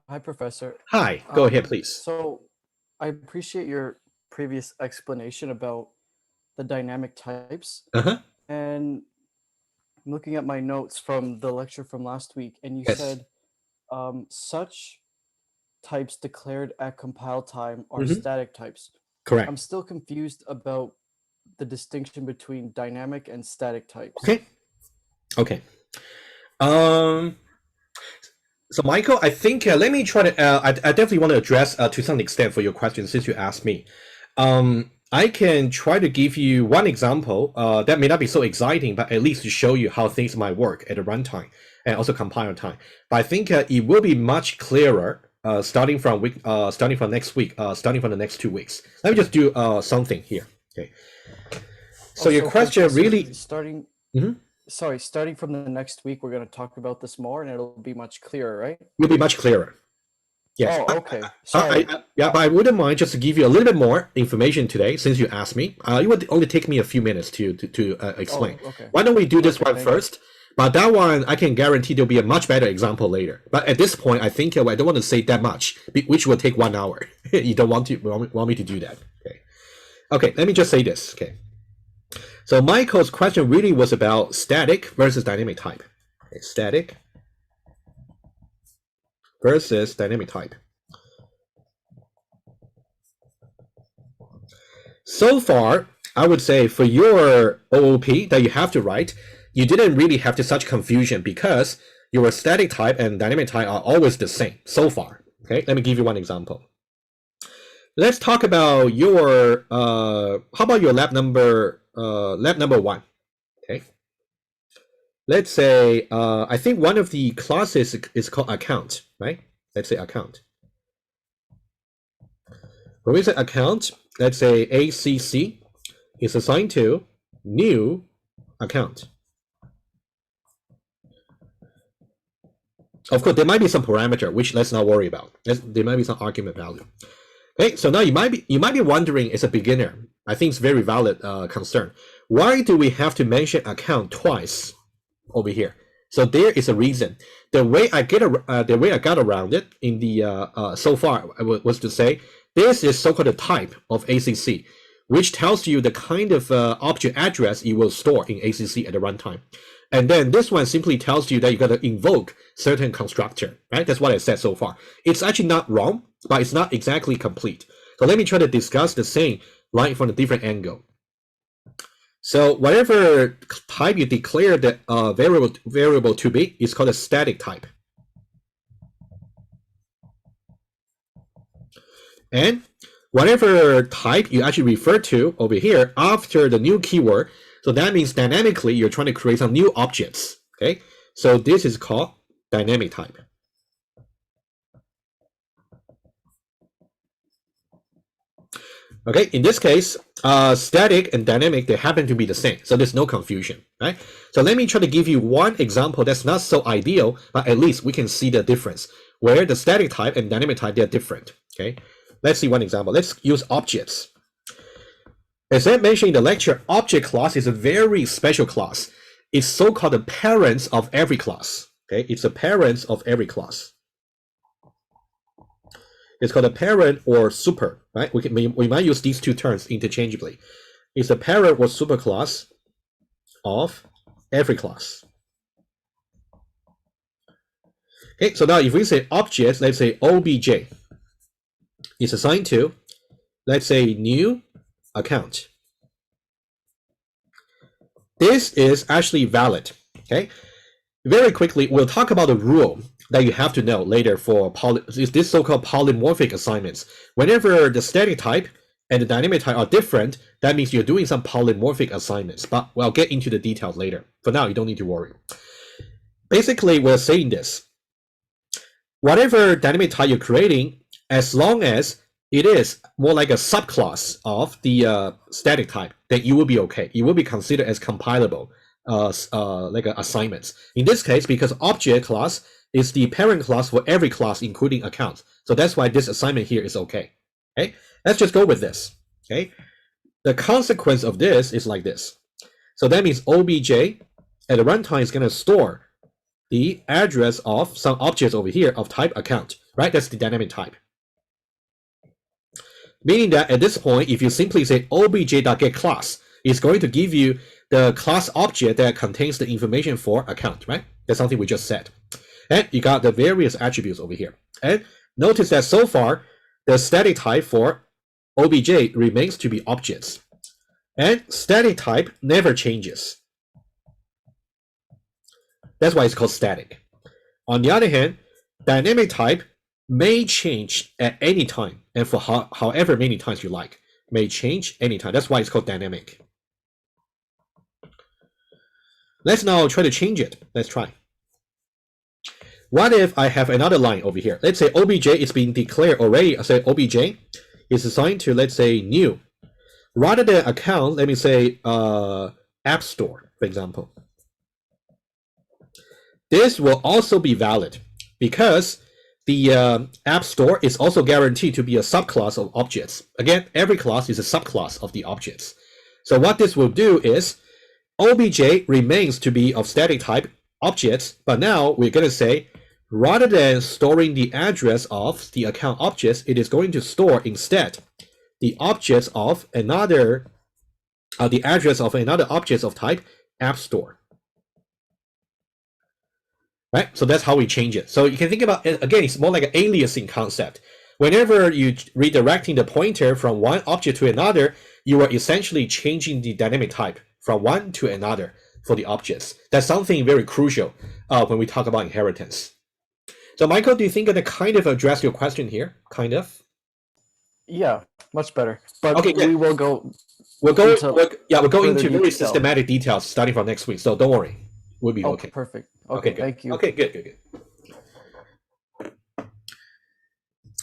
Hi, Professor. Hi. Go ahead, please. So I appreciate your previous explanation about the dynamic types. Uh-huh. And I'm looking at my notes from the lecture from last week, and you Yes. said such types declared at compile time are static types. Correct. I'm still confused about the distinction between dynamic and static types. Okay. Okay. So Michael, I think let me try to. I definitely want to address to some extent for your question since you asked me. I can try to give you one example that may not be so exciting, but at least to show you how things might work at the runtime and also compile time. But I think it will be much clearer starting from next week, starting from the next 2 weeks. Let me just do something here. Okay. So your question really starting. Sorry, starting from the next week, we're going to talk about this more, and it'll be much clearer, right? It'll be much clearer. Yes. Oh, okay. Sorry. But I wouldn't mind just to give you a little bit more information today, since you asked me. It would only take me a few minutes to explain. Oh, okay. Why don't we do this one first? But that one, I can guarantee there'll be a much better example later. But at this point, I think I don't want to say that much, which will take 1 hour. You don't want me to do that. Okay. Okay. Let me just say this. Okay. So Michael's question really was about static versus dynamic type. Okay, static versus dynamic type. So far, I would say for your OOP that you have to write, you didn't really have such confusion because your static type and dynamic type are always the same so far. Okay, let me give you one example. Let's talk about your how about your lab number 1. Okay, let's say I think one of the classes is called account, right? Let's say account. When we say account, let's say ACC is assigned to new account. Of course, there might be some parameter which let's not worry about. There might be some argument value. Okay, so now you might be wondering, as a beginner, I think it's very valid concern. Why do we have to mention account twice over here? So there is a reason. The way I got around it in the so far was to say this is so-called a type of ACC, which tells you the kind of object address you will store in ACC at the runtime. And then this one simply tells you that you got to invoke certain constructor, right? That's what I said so far. It's actually not wrong, but it's not exactly complete. So let me try to discuss the same line from a different angle. So whatever type you declare the variable to be is called a static type. And whatever type you actually refer to over here after the new keyword, so that means dynamically you're trying to create some new objects. Okay, so this is called dynamic type. Okay, in this case, static and dynamic, they happen to be the same, so there's no confusion, right? So let me try to give you one example that's not so ideal, but at least we can see the difference, where the static type and dynamic type, they're different, okay? Let's see one example. Let's use objects. As I mentioned in the lecture, object class is a very special class. It's so-called the parents of every class, okay? It's the parents of every class. It's called a parent or super, right? We might use these two terms interchangeably. It's a parent or superclass of every class. Okay, so now if we say objects, let's say obj is assigned to, let's say, new account. This is actually valid, okay? Very quickly, we'll talk about the rule that you have to know later for this so-called polymorphic assignments. Whenever the static type and the dynamic type are different, that means you're doing some polymorphic assignments, but we'll get into the details later. For now, you don't need to worry. Basically, we're saying this. Whatever dynamic type you're creating, as long as it is more like a subclass of the static type, then you will be okay. It will be considered as compilable like assignments. In this case, because object class is the parent class for every class, including accounts. So that's why this assignment here is okay. Okay, let's just go with this. Okay, the consequence of this is like this. So that means obj at the runtime is going to store the address of some objects over here of type account, right? That's the dynamic type. Meaning that at this point, if you simply say obj.getClass, it's going to give you the class object that contains the information for account, right? That's something we just said. And you got the various attributes over here. And notice that so far, the static type for obj remains to be objects. And static type never changes. That's why it's called static. On the other hand, dynamic type may change at any time, and for however many times you like. May change anytime. That's why it's called dynamic. Let's now try to change it. Let's try. What if I have another line over here? Let's say obj is being declared already. I say obj is assigned to, let's say, new. Rather than account, let me say app store, for example. This will also be valid because the app store is also guaranteed to be a subclass of objects. Again, every class is a subclass of the objects. So what this will do is obj remains to be of static type objects, but now we're going to say rather than storing the address of the account objects, it is going to store instead the objects of another, the address of another object of type app store. Right? So that's how we change it. So you can think about it, again, it's more like an aliasing concept. Whenever you're redirecting the pointer from one object to another, you are essentially changing the dynamic type from one to another for the objects. That's something very crucial when we talk about inheritance. So Michael, do you think that kind of address your question here? Kind of? Yeah, much better. But okay, we will go. We'll go into very detail. systematic details starting from next week. So don't worry, we'll be okay. Perfect. Okay, good. Thank you. Okay, good.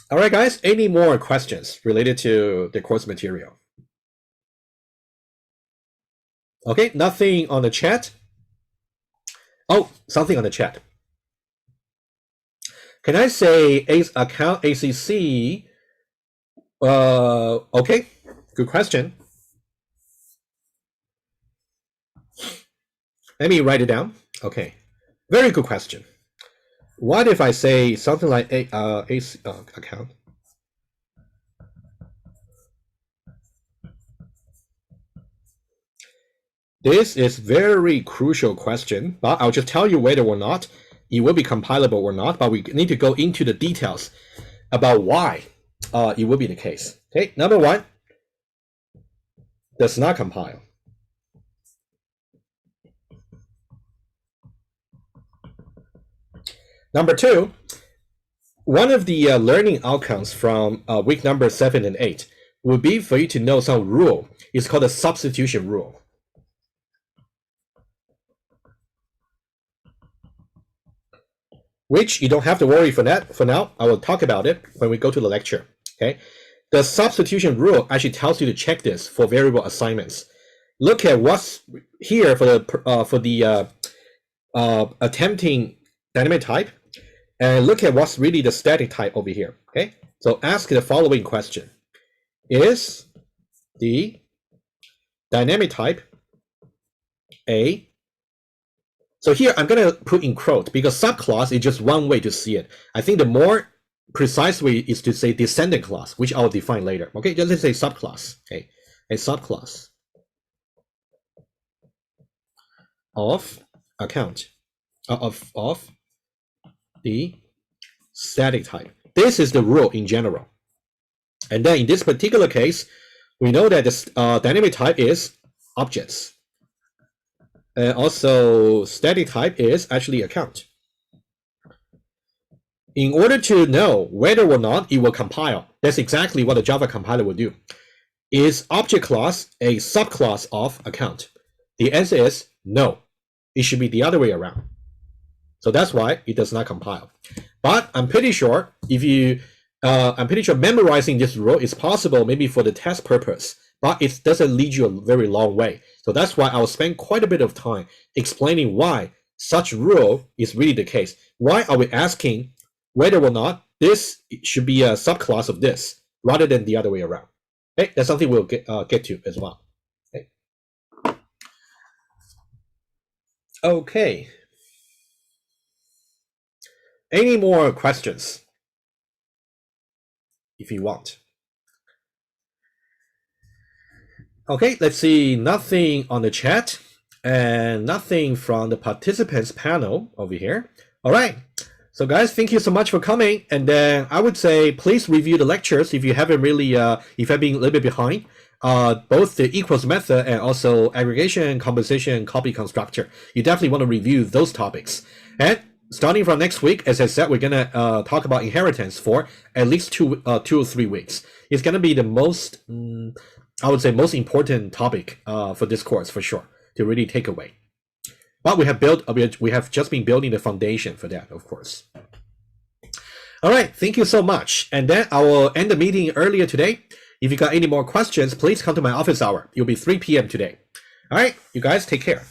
All right, guys. Any more questions related to the course material? Okay, nothing on the chat. Oh, something on the chat. Can I say account ACC? Okay, good question. Let me write it down. Okay, very good question. What if I say something like account? This is very crucial question, but I'll just tell you whether or not it will be compilable or not, but we need to go into the details about why it will be the case. Okay, number one, does not compile. Number two, one of the learning outcomes from week number 7 and 8 would be for you to know some rule. It's called a substitution rule. Which you don't have to worry for that. For now, I will talk about it when we go to the lecture. Okay, the substitution rule actually tells you to check this for variable assignments. Look at what's here for the attempting dynamic type, and look at what's really the static type over here. Okay, so ask the following question: is the dynamic type A? So here I'm gonna put in quote because subclass is just one way to see it. I think the more precise way is to say descendant class, which I'll define later. Okay, just let's say subclass. Okay, a subclass of account of the static type. This is the rule in general. And then in this particular case, we know that this dynamic type is objects. And also static type is actually account. In order to know whether or not it will compile, that's exactly what the Java compiler will do. Is object class a subclass of account? The answer is no. It should be the other way around. So that's why it does not compile. But I'm pretty sure memorizing this rule is possible maybe for the test purpose, but it doesn't lead you a very long way. So that's why I'll spend quite a bit of time explaining why such rule is really the case. Why are we asking whether or not this should be a subclass of this rather than the other way around? Okay, that's something we'll get to as well. Okay. Any more questions? If you want. Okay, let's see. Nothing on the chat and nothing from the participants panel over here. All right. So guys, thank you so much for coming. And then I would say, please review the lectures if you haven't really, if you've been a little bit behind. Both the equals method and also aggregation, composition, copy constructor. You definitely want to review those topics. And starting from next week, as I said, we're gonna talk about inheritance for at least 2 or 3 weeks. It's gonna be the most, I would say, most important topic for this course for sure to really take away. But we have just been building the foundation for that, of course. All right, thank you so much. And then I will end the meeting earlier today. If you got any more questions, please come to my office hour. It'll be 3 p.m. today. All right, you guys take care.